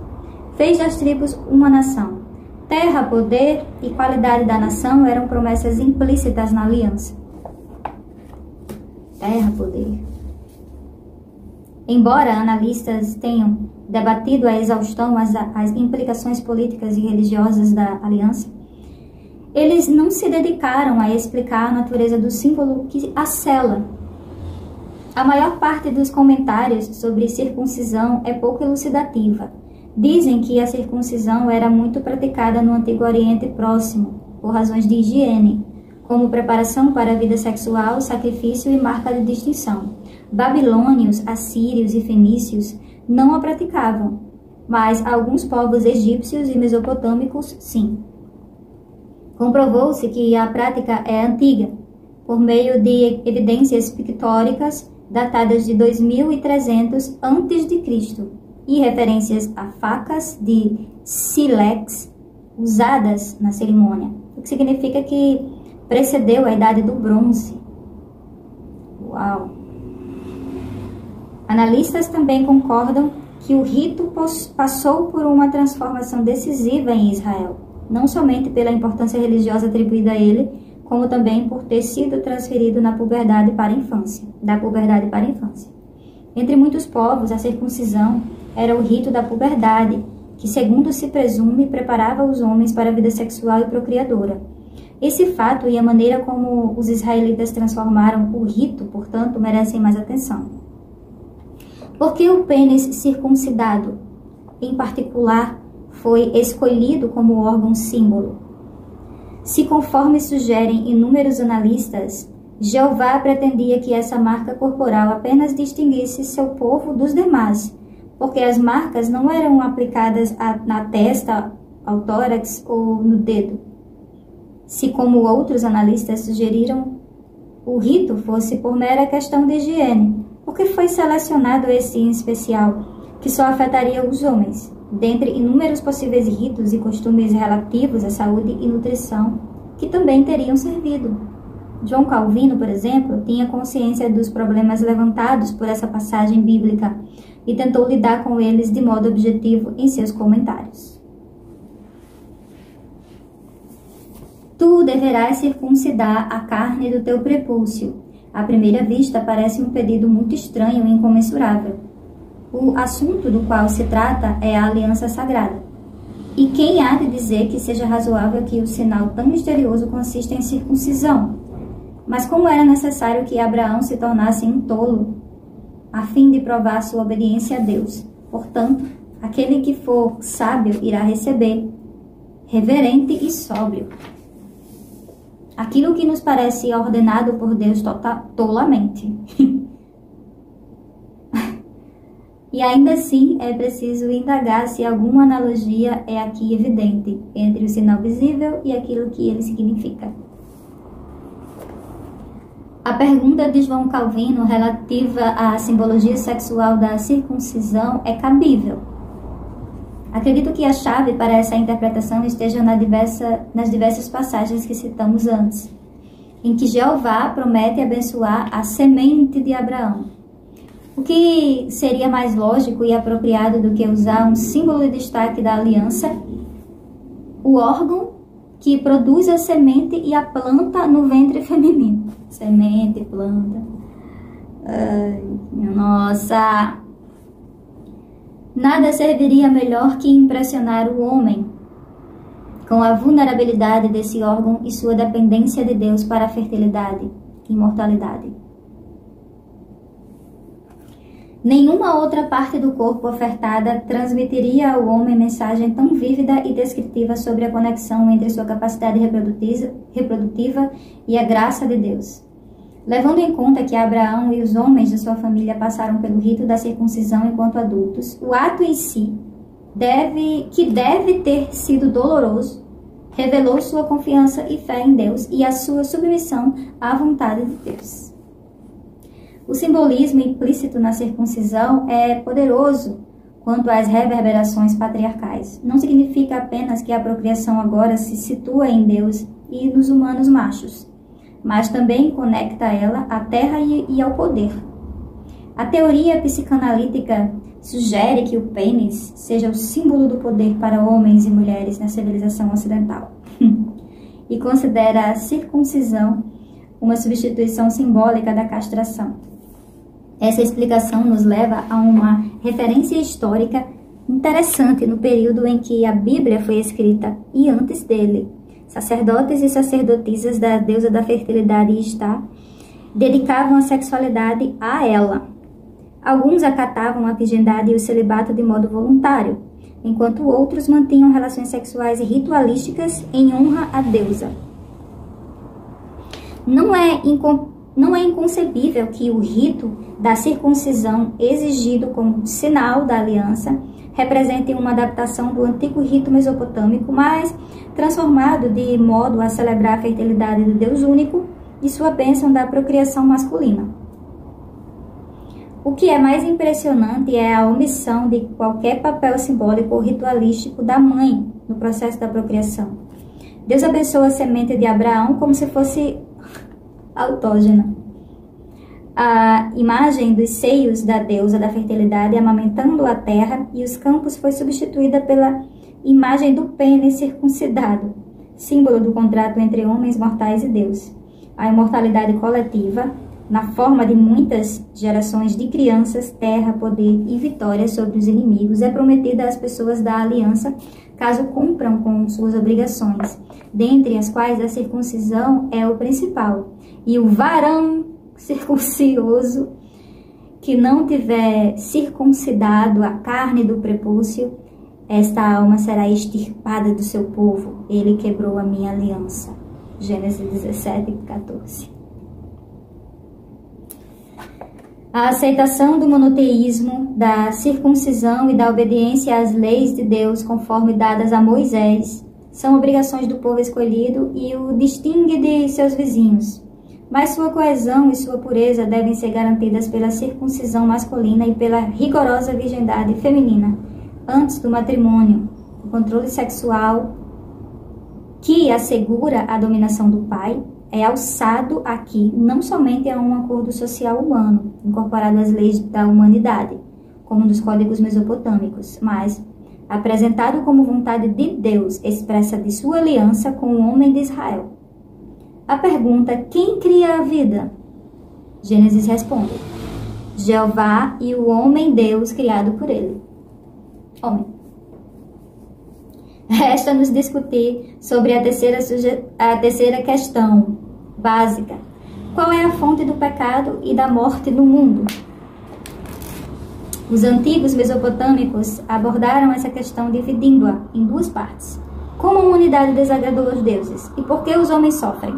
fez das tribos uma nação. Terra, poder e qualidade da nação eram promessas implícitas na aliança. Terra, poder. Embora analistas tenham debatido a exaustão as implicações políticas e religiosas da aliança, eles não se dedicaram a explicar a natureza do símbolo que a sela. A maior parte dos comentários sobre circuncisão é pouco elucidativa. Dizem que a circuncisão era muito praticada no Antigo Oriente Próximo, por razões de higiene, como preparação para a vida sexual, sacrifício e marca de distinção. Babilônios, assírios e fenícios não a praticavam, mas alguns povos egípcios e mesopotâmicos, sim. Comprovou-se que a prática é antiga, por meio de evidências pictóricas datadas de 2300 a.C. e referências a facas de sílex usadas na cerimônia, o que significa que precedeu a Idade do Bronze. Uau! Analistas também concordam que o rito passou por uma transformação decisiva em Israel, não somente pela importância religiosa atribuída a ele, como também por ter sido transferido da puberdade para a infância. Entre muitos povos, a circuncisão era o rito da puberdade, que, segundo se presume, preparava os homens para a vida sexual e procriadora. Esse fato e a maneira como os israelitas transformaram o rito, portanto, merecem mais atenção. Por que o pênis circuncidado, em particular, foi escolhido como órgão símbolo? Se, conforme sugerem inúmeros analistas, Jeová pretendia que essa marca corporal apenas distinguisse seu povo dos demais, porque as marcas não eram aplicadas na testa, ao tórax ou no dedo. Se, como outros analistas sugeriram, o rito fosse por mera questão de higiene, porque foi selecionado esse em especial, que só afetaria os homens, dentre inúmeros possíveis ritos e costumes relativos à saúde e nutrição, que também teriam servido. João Calvino, por exemplo, tinha consciência dos problemas levantados por essa passagem bíblica e tentou lidar com eles de modo objetivo em seus comentários. Tu deverás circuncidar a carne do teu prepúcio. À primeira vista, parece um pedido muito estranho e incomensurável. O assunto do qual se trata é a aliança sagrada. E quem há de dizer que seja razoável que o sinal tão misterioso consista em circuncisão? Mas como era necessário que Abraão se tornasse um tolo, a fim de provar sua obediência a Deus? Portanto, aquele que for sábio irá receber, reverente e sóbrio, aquilo que nos parece ordenado por Deus tolamente. E ainda assim é preciso indagar se alguma analogia é aqui evidente entre o sinal visível e aquilo que ele significa. A pergunta de João Calvino relativa à simbologia sexual da circuncisão é cabível. Acredito que a chave para essa interpretação esteja nas diversas passagens que citamos antes, em que Jeová promete abençoar a semente de Abraão. O que seria mais lógico e apropriado do que usar um símbolo de destaque da aliança, o órgão que produz a semente e a planta no ventre feminino? Semente, planta. Ai, nossa! Nada serviria melhor que impressionar o homem com a vulnerabilidade desse órgão e sua dependência de Deus para a fertilidade e imortalidade. Nenhuma outra parte do corpo ofertada transmitiria ao homem mensagem tão vívida e descritiva sobre a conexão entre sua capacidade reprodutiva e a graça de Deus. Levando em conta que Abraão e os homens de sua família passaram pelo rito da circuncisão enquanto adultos, o ato em si, que deve ter sido doloroso, revelou sua confiança e fé em Deus e a sua submissão à vontade de Deus. O simbolismo implícito na circuncisão é poderoso quanto às reverberações patriarcais. Não significa apenas que a procriação agora se situa em Deus e nos humanos machos, mas também conecta ela à terra e ao poder. A teoria psicanalítica sugere que o pênis seja o símbolo do poder para homens e mulheres na civilização ocidental e considera a circuncisão uma substituição simbólica da castração. Essa explicação nos leva a uma referência histórica interessante no período em que a Bíblia foi escrita e antes dele. Sacerdotes e sacerdotisas da deusa da fertilidade Istá dedicavam a sexualidade a ela. Alguns acatavam a virgindade e o celibato de modo voluntário, enquanto outros mantinham relações sexuais ritualísticas em honra à deusa. Não é inconcebível que o rito da circuncisão, exigido como sinal da aliança, represente uma adaptação do antigo rito mesopotâmico, mas transformado de modo a celebrar a fertilidade do Deus único e sua bênção da procriação masculina. O que é mais impressionante é a omissão de qualquer papel simbólico ou ritualístico da mãe no processo da procriação. Deus abençoa a semente de Abraão como se fosse autógena. A imagem dos seios da deusa da fertilidade amamentando a terra e os campos foi substituída pela imagem do pênis circuncidado, símbolo do contrato entre homens mortais e Deus. A imortalidade coletiva, na forma de muitas gerações de crianças, terra, poder e vitória sobre os inimigos, é prometida às pessoas da aliança caso cumpram com suas obrigações, dentre as quais a circuncisão é o principal. E o varão circuncioso que não tiver circuncidado a carne do prepúcio, esta alma será extirpada do seu povo. Ele quebrou a minha aliança. Gênesis 17, 14. A aceitação do monoteísmo, da circuncisão e da obediência às leis de Deus conforme dadas a Moisés são obrigações do povo escolhido e o distingue de seus vizinhos. Mas sua coesão e sua pureza devem ser garantidas pela circuncisão masculina e pela rigorosa virgindade feminina antes do matrimônio. O controle sexual que assegura a dominação do pai é alçado aqui não somente a um acordo social humano, incorporado às leis da humanidade, como nos códigos mesopotâmicos, mas apresentado como vontade de Deus expressa de sua aliança com o homem de Israel. A pergunta, quem cria a vida? Gênesis responde, Jeová e o homem Deus criado por ele. Homem. Resta-nos discutir sobre a terceira questão básica. Qual é a fonte do pecado e da morte no mundo? Os antigos mesopotâmicos abordaram essa questão dividindo-a em duas partes. Como a humanidade desagradou aos deuses e por que os homens sofrem?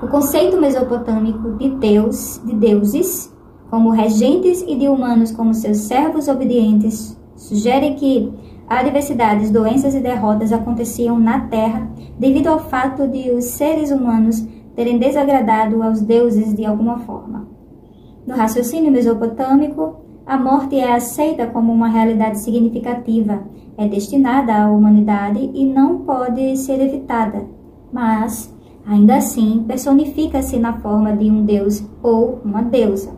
O conceito mesopotâmico de Deus, de deuses como regentes e de humanos como seus servos obedientes sugere que adversidades, doenças e derrotas aconteciam na Terra devido ao fato de os seres humanos terem desagradado aos deuses de alguma forma. No raciocínio mesopotâmico, a morte é aceita como uma realidade significativa, é destinada à humanidade e não pode ser evitada, mas, ainda assim, personifica-se na forma de um deus ou uma deusa.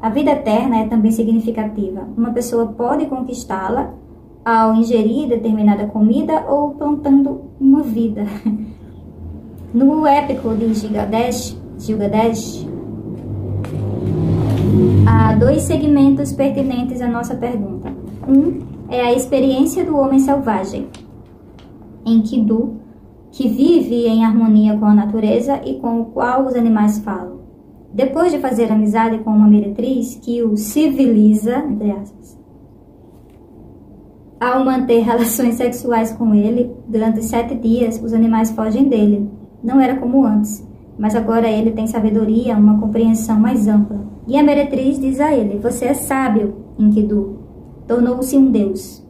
A vida eterna é também significativa. Uma pessoa pode conquistá-la ao ingerir determinada comida ou plantando uma vida. No épico de Gilgamesh, há dois segmentos pertinentes à nossa pergunta. Um é a experiência do homem selvagem. Enkidu, que vive em harmonia com a natureza e com o qual os animais falam. Depois de fazer amizade com uma meretriz que o civiliza, entre aspas, ao manter relações sexuais com ele, durante 7 dias os animais fogem dele. Não era como antes, mas agora ele tem sabedoria, uma compreensão mais ampla. E a meretriz diz a ele: você é sábio, Enkidu. Tornou-se um deus.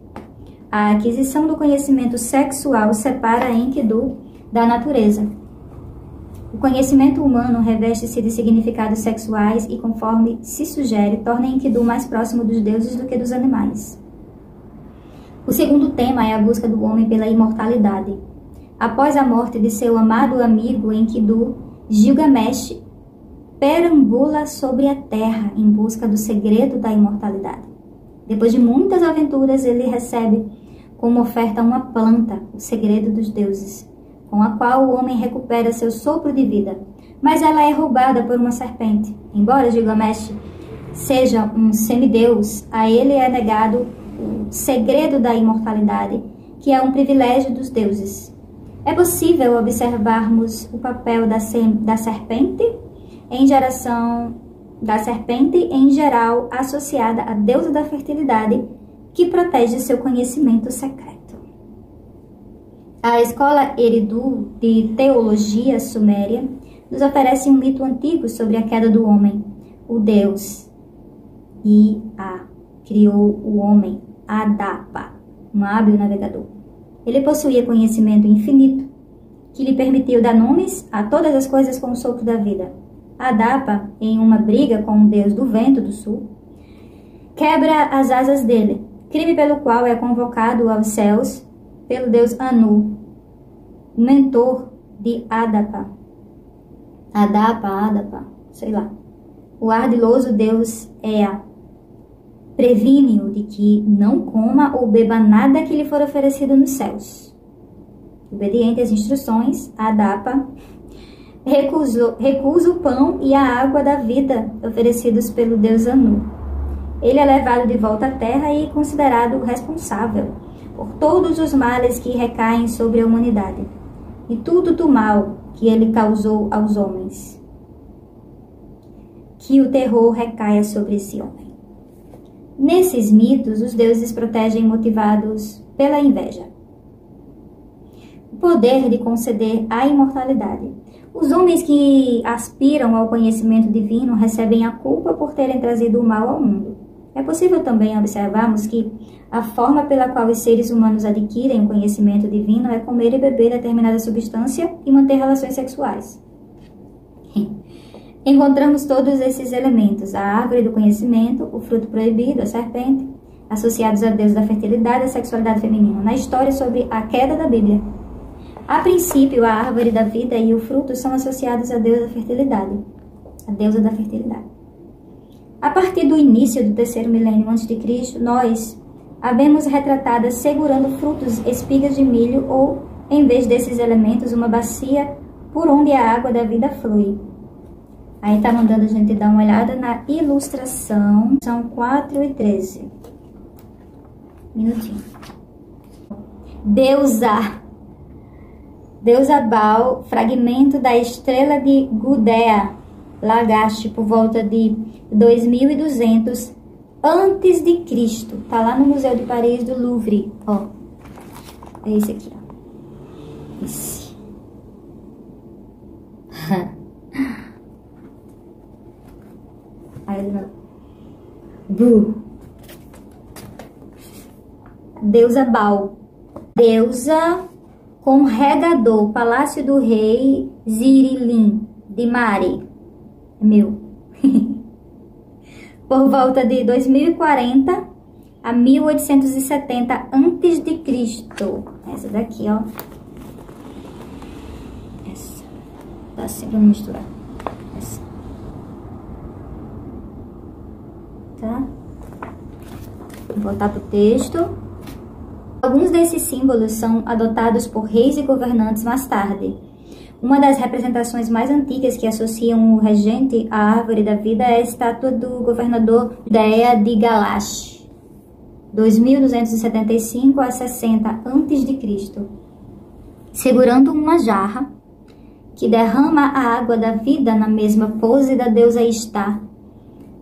A aquisição do conhecimento sexual separa Enkidu da natureza. O conhecimento humano reveste-se de significados sexuais e, conforme se sugere, torna Enkidu mais próximo dos deuses do que dos animais. O segundo tema é a busca do homem pela imortalidade. Após a morte de seu amado amigo Enkidu, Gilgamesh perambula sobre a terra em busca do segredo da imortalidade. Depois de muitas aventuras, ele recebe como oferta uma planta, o segredo dos deuses, com a qual o homem recupera seu sopro de vida. Mas ela é roubada por uma serpente. Embora Gilgamesh seja um semideus, a ele é negado o segredo da imortalidade, que é um privilégio dos deuses. É possível observarmos o papel da serpente em geral associada à deusa da fertilidade, que protege seu conhecimento secreto. A escola Eridu de teologia suméria nos oferece um mito antigo sobre a queda do homem. O deus Ea criou o homem, Adapa, um hábil navegador. Ele possuía conhecimento infinito, que lhe permitiu dar nomes a todas as coisas com o sopro da vida. Adapa, em uma briga com o deus do vento do sul, quebra as asas dele, crime pelo qual é convocado aos céus pelo deus Anu, mentor de Adapa. Adapa, sei lá. O ardiloso deus Ea previne-o de que não coma ou beba nada que lhe for oferecido nos céus. Obediente às instruções, Adapa recusa o pão e a água da vida oferecidos pelo deus Anu. Ele é levado de volta à terra e considerado responsável por todos os males que recaem sobre a humanidade e tudo do mal que ele causou aos homens. Que o terror recaia sobre esse homem. Nesses mitos, os deuses protegem motivados pela inveja. O poder de conceder a imortalidade. Os homens que aspiram ao conhecimento divino recebem a culpa por terem trazido o mal ao mundo. É possível também observarmos que a forma pela qual os seres humanos adquirem o conhecimento divino é comer e beber determinada substância e manter relações sexuais. Encontramos todos esses elementos, a árvore do conhecimento, o fruto proibido, a serpente, associados a Deus da fertilidade e a sexualidade feminina, na história sobre a queda da Bíblia. A princípio, a árvore da vida e o fruto são associados a Deus da fertilidade, a deusa da fertilidade. A partir do início do 3º milênio a.C., nós a vemos retratada segurando frutos, espigas de milho ou, em vez desses elementos, uma bacia por onde a água da vida flui. Aí tá mandando a gente dar uma olhada na ilustração. São 4 e 13. Minutinho. Deusa Baal, fragmento da estrela de Gudea, Lagaste, por volta de 2200 antes de Cristo. Tá lá no Museu de Paris do Louvre, ó. É esse aqui, ó. Esse. Aí ele não. Deusa Baal. Deusa com regador, Palácio do Rei Zirilim, de Mari. É meu. Por volta de 2040 a 1870 a.C. Essa daqui, ó. Essa. Tá assim pra misturar. Essa. Tá? Vou voltar pro texto. Alguns desses símbolos são adotados por reis e governantes mais tarde. Uma das representações mais antigas que associam o regente à árvore da vida é a estátua do governador Dea de Galash, 2275 a 60 a.C. segurando uma jarra, que derrama a água da vida na mesma pose da deusa Ishtar,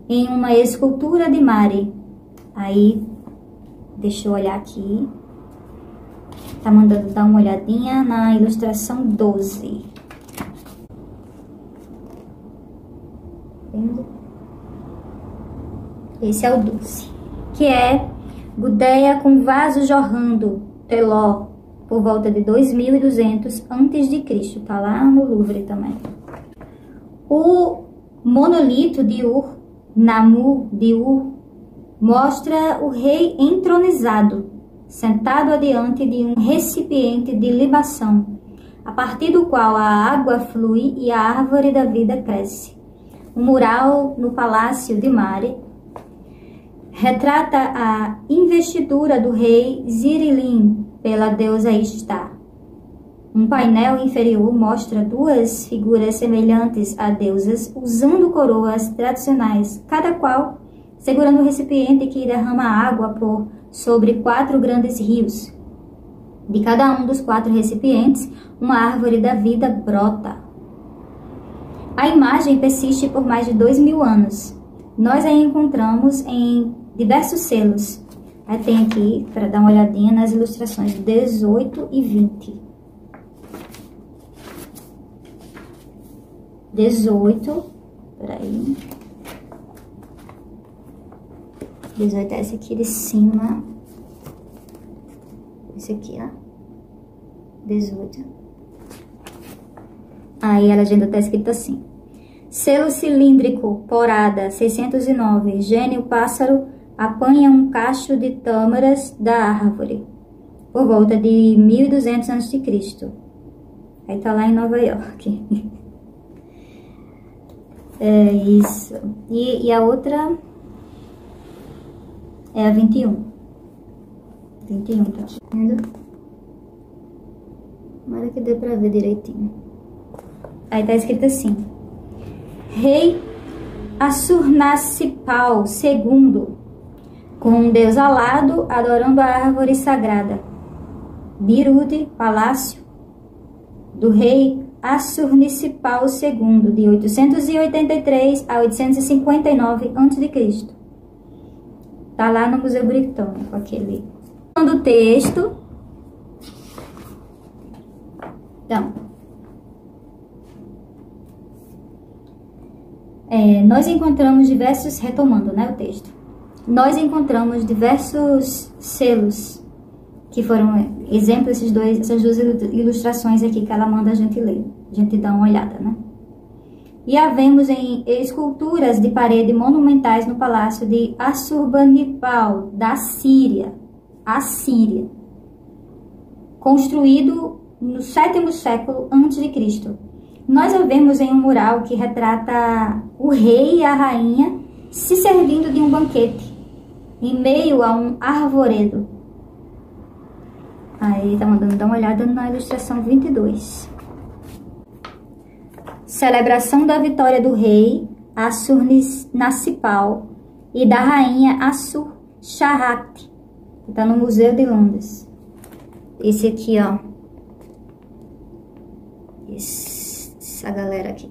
em uma escultura de Mari. Aí, deixa eu olhar aqui. Tá mandando dar uma olhadinha na ilustração 12. Vendo? Esse é o 12. Que é Gudea com vaso jorrando, Teló, por volta de 2200 a.C. Tá lá no Louvre também. O monolito de Ur, Namu de Ur, mostra o rei entronizado, sentado adiante de um recipiente de libação, a partir do qual a água flui e a árvore da vida cresce. Um mural no palácio de Mari retrata a investidura do rei Zirilim pela deusa Ishtar. Um painel inferior mostra duas figuras semelhantes a deusas usando coroas tradicionais, cada qual segurando um recipiente que derrama água por sobre 4 grandes rios. De cada um dos 4 recipientes, uma árvore da vida brota. A imagem persiste por mais de 2000 anos. Nós a encontramos em diversos selos. Aí tem aqui, para dar uma olhadinha nas ilustrações 18 e 20. 18, peraí. 18 é esse aqui de cima. Esse aqui, ó. 18. Aí a legenda tá escrita assim: selo cilíndrico, porada, 609. Gênio pássaro apanha um cacho de tâmaras da árvore, por volta de 1200 a.C. Aí tá lá em Nova York. É isso. E a outra é a 21. 21, tá vendo? Tomara que dê pra ver direitinho. Aí tá escrito assim: Rei Assurnacipal II, com um deus alado adorando a árvore sagrada. Birude, palácio do rei Assurnacipal II, de 883 a 859 a.C. Tá lá no Museu Britânico, aquele. Do texto. Então, nós encontramos diversos, retomando, né, o texto. Nós encontramos diversos selos que foram exemplos, essas duas ilustrações aqui que ela manda a gente ler, a gente dá uma olhada, né? E a vemos em esculturas de parede monumentais no palácio de Assurbanipal, da Síria, Assíria, construído no 7º século a.C. Nós a vemos em um mural que retrata o rei e a rainha se servindo de um banquete, em meio a um arvoredo. Aí tá mandando dar uma olhada na ilustração 22. Celebração da vitória do rei Assurnacipal e da rainha Assur-Shahrat, que tá no Museu de Londres. Esse aqui, ó. Essa galera aqui.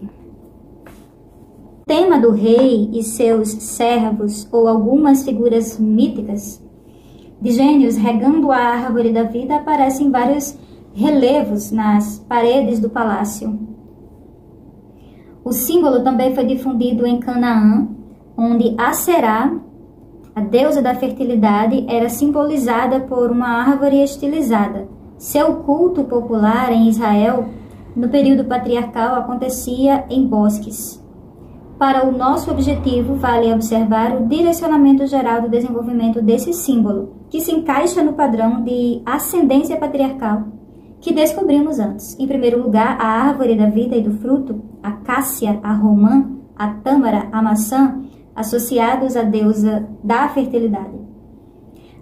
O tema do rei e seus servos, ou algumas figuras míticas de gênios regando a árvore da vida, aparecem em vários relevos nas paredes do palácio. O símbolo também foi difundido em Canaã, onde Aserá, a deusa da fertilidade, era simbolizada por uma árvore estilizada. Seu culto popular em Israel, no período patriarcal, acontecia em bosques. Para o nosso objetivo, vale observar o direcionamento geral do desenvolvimento desse símbolo, que se encaixa no padrão de ascendência patriarcal que descobrimos antes. Em primeiro lugar, a árvore da vida e do fruto, a cássia, a romã, a tâmara, a maçã, associados à deusa da fertilidade.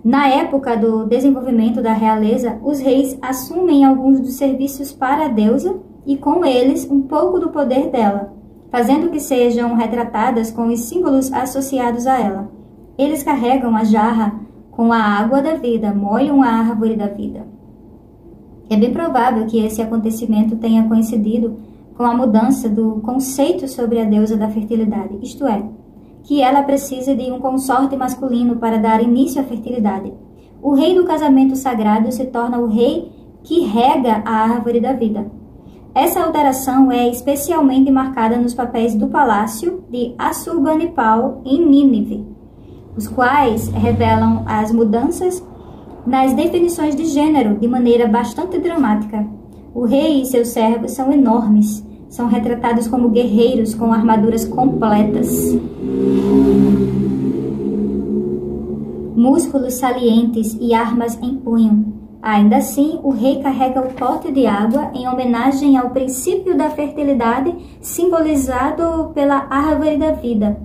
Na época do desenvolvimento da realeza, os reis assumem alguns dos serviços para a deusa e, com eles, um pouco do poder dela, fazendo que sejam retratadas com os símbolos associados a ela. Eles carregam a jarra com a água da vida, molham a árvore da vida. É bem provável que esse acontecimento tenha coincidido com a mudança do conceito sobre a deusa da fertilidade, isto é, que ela precisa de um consorte masculino para dar início à fertilidade. O rei do casamento sagrado se torna o rei que rega a árvore da vida. Essa alteração é especialmente marcada nos papéis do palácio de Assurbanipal em Nínive, os quais revelam as mudanças nas definições de gênero de maneira bastante dramática. O rei e seus servos são enormes, são retratados como guerreiros com armaduras completas, músculos salientes e armas em punho. Ainda assim, o rei carrega o pote de água em homenagem ao princípio da fertilidade simbolizado pela árvore da vida.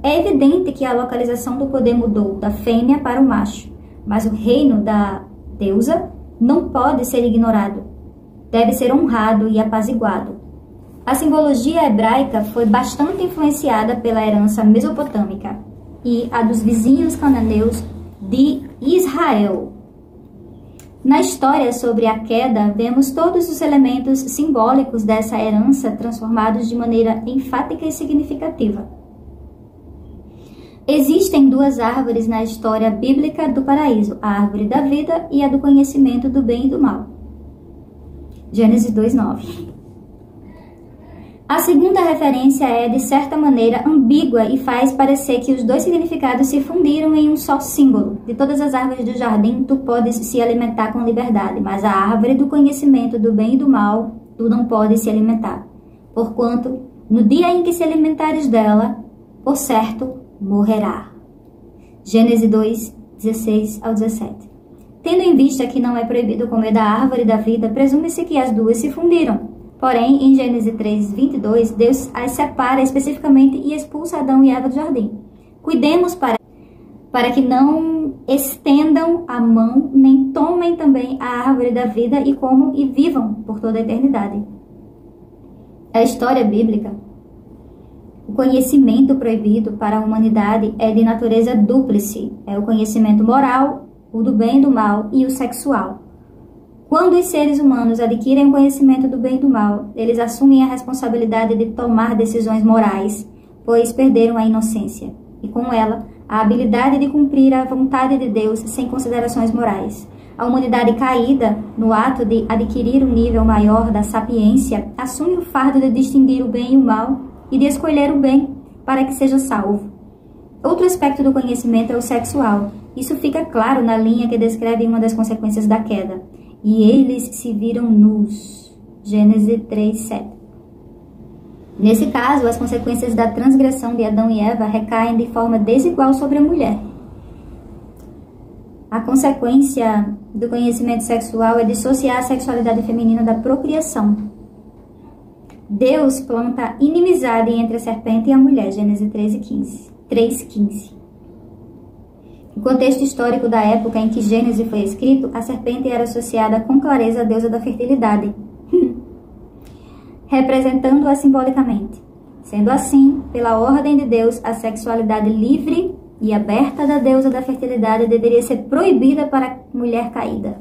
É evidente que a localização do poder mudou da fêmea para o macho, mas o reino da deusa não pode ser ignorado. Deve ser honrado e apaziguado. A simbologia hebraica foi bastante influenciada pela herança mesopotâmica e a dos vizinhos cananeus de Israel. Na história sobre a queda, vemos todos os elementos simbólicos dessa herança transformados de maneira enfática e significativa. Existem duas árvores na história bíblica do paraíso, a árvore da vida e a do conhecimento do bem e do mal. Gênesis 2:9. A segunda referência é, de certa maneira, ambígua e faz parecer que os dois significados se fundiram em um só símbolo. De todas as árvores do jardim, tu podes se alimentar com liberdade, mas a árvore do conhecimento do bem e do mal, tu não podes se alimentar. Porquanto, no dia em que se alimentares dela, por certo, morrerá. Gênesis 2:16-17. Tendo em vista que não é proibido comer da árvore da vida, presume-se que as duas se fundiram. Porém, em Gênesis 3:22, Deus as separa especificamente e expulsa Adão e Eva do jardim. Cuidemos para que não estendam a mão, nem tomem também a árvore da vida e comam e vivam por toda a eternidade. A história bíblica, o conhecimento proibido para a humanidade é de natureza dúplice. É o conhecimento moral, o do bem e do mal e o sexual. Quando os seres humanos adquirem o conhecimento do bem e do mal, eles assumem a responsabilidade de tomar decisões morais, pois perderam a inocência, e com ela, a habilidade de cumprir a vontade de Deus sem considerações morais. A humanidade caída, no ato de adquirir um nível maior da sapiência, assume o fardo de distinguir o bem e o mal e de escolher o bem para que seja salvo. Outro aspecto do conhecimento é o sexual. Isso fica claro na linha que descreve uma das consequências da queda. E eles se viram nus. Gênesis 3:7. Nesse caso, as consequências da transgressão de Adão e Eva recaem de forma desigual sobre a mulher. A consequência do conhecimento sexual é dissociar a sexualidade feminina da procriação. Deus planta inimizade entre a serpente e a mulher. Gênesis 3:15. No contexto histórico da época em que Gênesis foi escrito, a serpente era associada com clareza à deusa da fertilidade, representando-a simbolicamente. Sendo assim, pela ordem de Deus, a sexualidade livre e aberta da deusa da fertilidade deveria ser proibida para a mulher caída.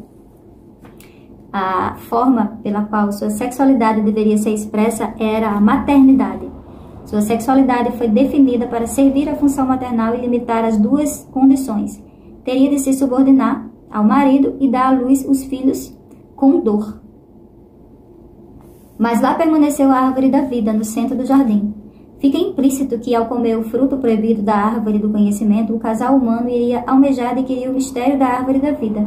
A forma pela qual sua sexualidade deveria ser expressa era a maternidade. Sua sexualidade foi definida para servir à função maternal e limitar as duas condições. Teria de se subordinar ao marido e dar à luz os filhos com dor. Mas lá permaneceu a árvore da vida no centro do jardim. Fica implícito que, ao comer o fruto proibido da árvore do conhecimento, o casal humano iria almejar adquirir o mistério da árvore da vida.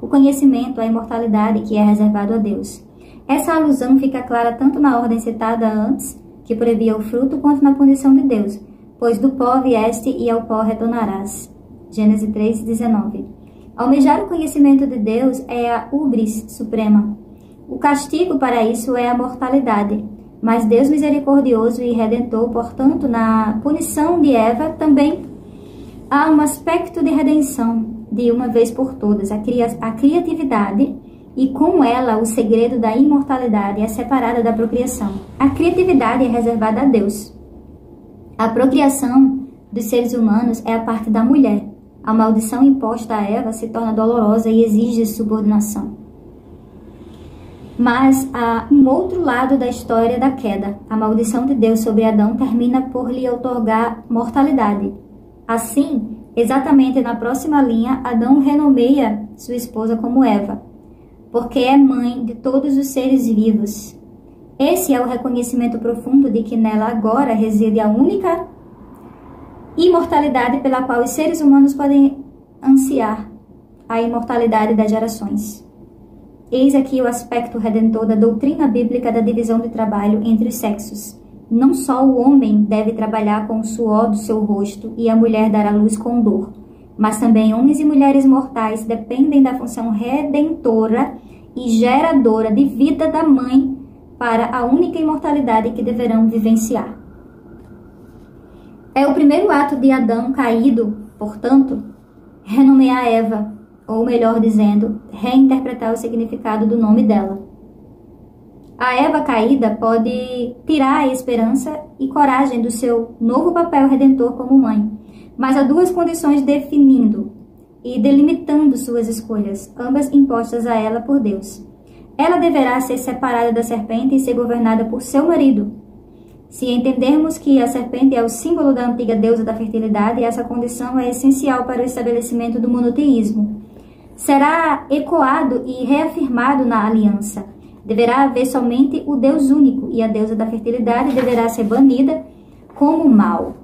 O conhecimento, a imortalidade que é reservado a Deus. Essa alusão fica clara tanto na ordem citada antes, que proibia o fruto, quanto na punição de Deus, pois do pó vieste e ao pó retornarás. Gênesis 3:19. Almejar o conhecimento de Deus é a ubris suprema. O castigo para isso é a mortalidade, mas Deus misericordioso e redentor, portanto, na punição de Eva também há um aspecto de redenção, de uma vez por todas, a criatividade, e com ela o segredo da imortalidade é separada da procriação. A criatividade é reservada a Deus. A procriação dos seres humanos é a parte da mulher. A maldição imposta a Eva se torna dolorosa e exige subordinação. Mas há um outro lado da história da queda. A maldição de Deus sobre Adão termina por lhe outorgar mortalidade. Assim, exatamente na próxima linha, Adão renomeia sua esposa como Eva, porque é mãe de todos os seres vivos. Esse é o reconhecimento profundo de que nela agora reside a única imortalidade pela qual os seres humanos podem ansiar, a imortalidade das gerações. Eis aqui o aspecto redentor da doutrina bíblica da divisão de trabalho entre os sexos. Não só o homem deve trabalhar com o suor do seu rosto e a mulher dar à luz com dor, mas também homens e mulheres mortais dependem da função redentora e geradora de vida da mãe para a única imortalidade que deverão vivenciar. É o primeiro ato de Adão caído, portanto, renomear Eva, ou melhor dizendo, reinterpretar o significado do nome dela. A Eva caída pode tirar a esperança e coragem do seu novo papel redentor como mãe, mas há duas condições definindo e delimitando suas escolhas, ambas impostas a ela por Deus. Ela deverá ser separada da serpente e ser governada por seu marido. Se entendermos que a serpente é o símbolo da antiga deusa da fertilidade, essa condição é essencial para o estabelecimento do monoteísmo. Será ecoado e reafirmado na aliança. Deverá haver somente o Deus único, e a deusa da fertilidade deverá ser banida como mal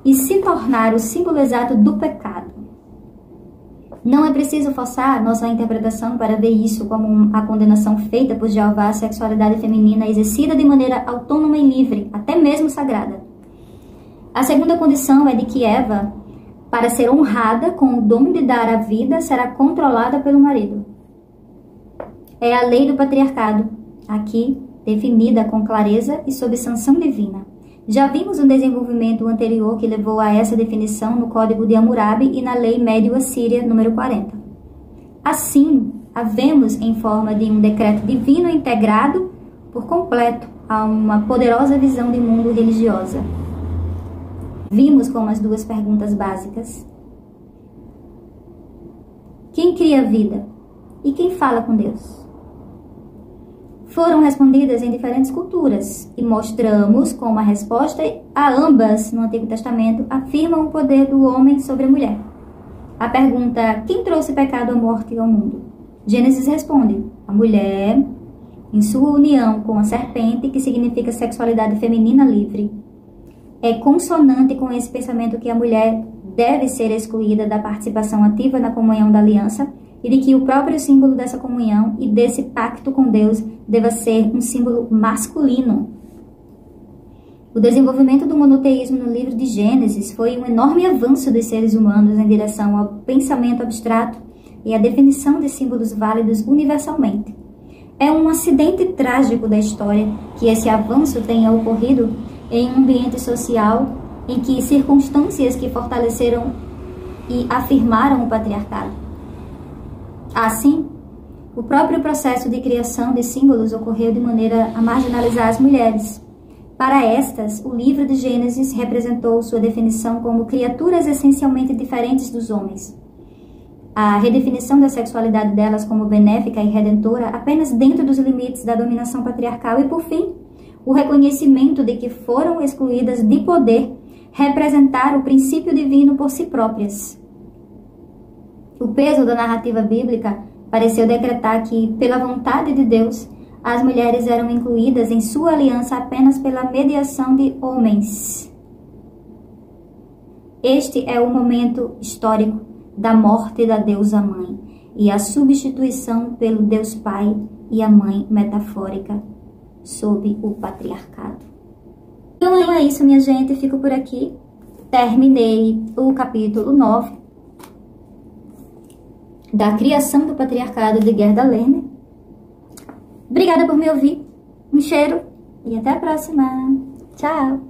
e se tornar o símbolo exato do pecado. Não é preciso forçar nossa interpretação para ver isso como a condenação feita por Jeová à sexualidade feminina exercida de maneira autônoma e livre, até mesmo sagrada. A segunda condição é de que Eva, para ser honrada com o dom de dar a vida, será controlada pelo marido. É a lei do patriarcado, aqui definida com clareza e sob sanção divina. Já vimos um desenvolvimento anterior que levou a essa definição no Código de Hammurabi e na Lei Médio-Assíria número 40. Assim, havemos em forma de um decreto divino integrado por completo a uma poderosa visão de mundo religiosa. Vimos como as duas perguntas básicas: quem cria a vida e quem fala com Deus? Foram respondidas em diferentes culturas e mostramos como a resposta a ambas no Antigo Testamento afirma o poder do homem sobre a mulher. A pergunta: quem trouxe pecado, a morte ao mundo? Gênesis responde: a mulher, em sua união com a serpente, que significa sexualidade feminina livre. É consonante com esse pensamento que a mulher deve ser excluída da participação ativa na comunhão da aliança e de que o próprio símbolo dessa comunhão e desse pacto com Deus deva ser um símbolo masculino. O desenvolvimento do monoteísmo no livro de Gênesis foi um enorme avanço dos seres humanos em direção ao pensamento abstrato e à definição de símbolos válidos universalmente. É um acidente trágico da história que esse avanço tenha ocorrido em um ambiente social em que circunstâncias que fortaleceram e afirmaram o patriarcado. Assim, o próprio processo de criação de símbolos ocorreu de maneira a marginalizar as mulheres. Para estas, o livro de Gênesis representou sua definição como criaturas essencialmente diferentes dos homens. A redefinição da sexualidade delas como benéfica e redentora apenas dentro dos limites da dominação patriarcal e, por fim, o reconhecimento de que foram excluídas de poder representar o princípio divino por si próprias. O peso da narrativa bíblica pareceu decretar que, pela vontade de Deus, as mulheres eram incluídas em sua aliança apenas pela mediação de homens. Este é o momento histórico da morte da deusa mãe e a substituição pelo Deus Pai e a mãe metafórica sob o patriarcado. Então é isso, minha gente. Fico por aqui. Terminei o capítulo 9 da criação do patriarcado de Gerda Lerner. Obrigada por me ouvir. Um cheiro e até a próxima. Tchau!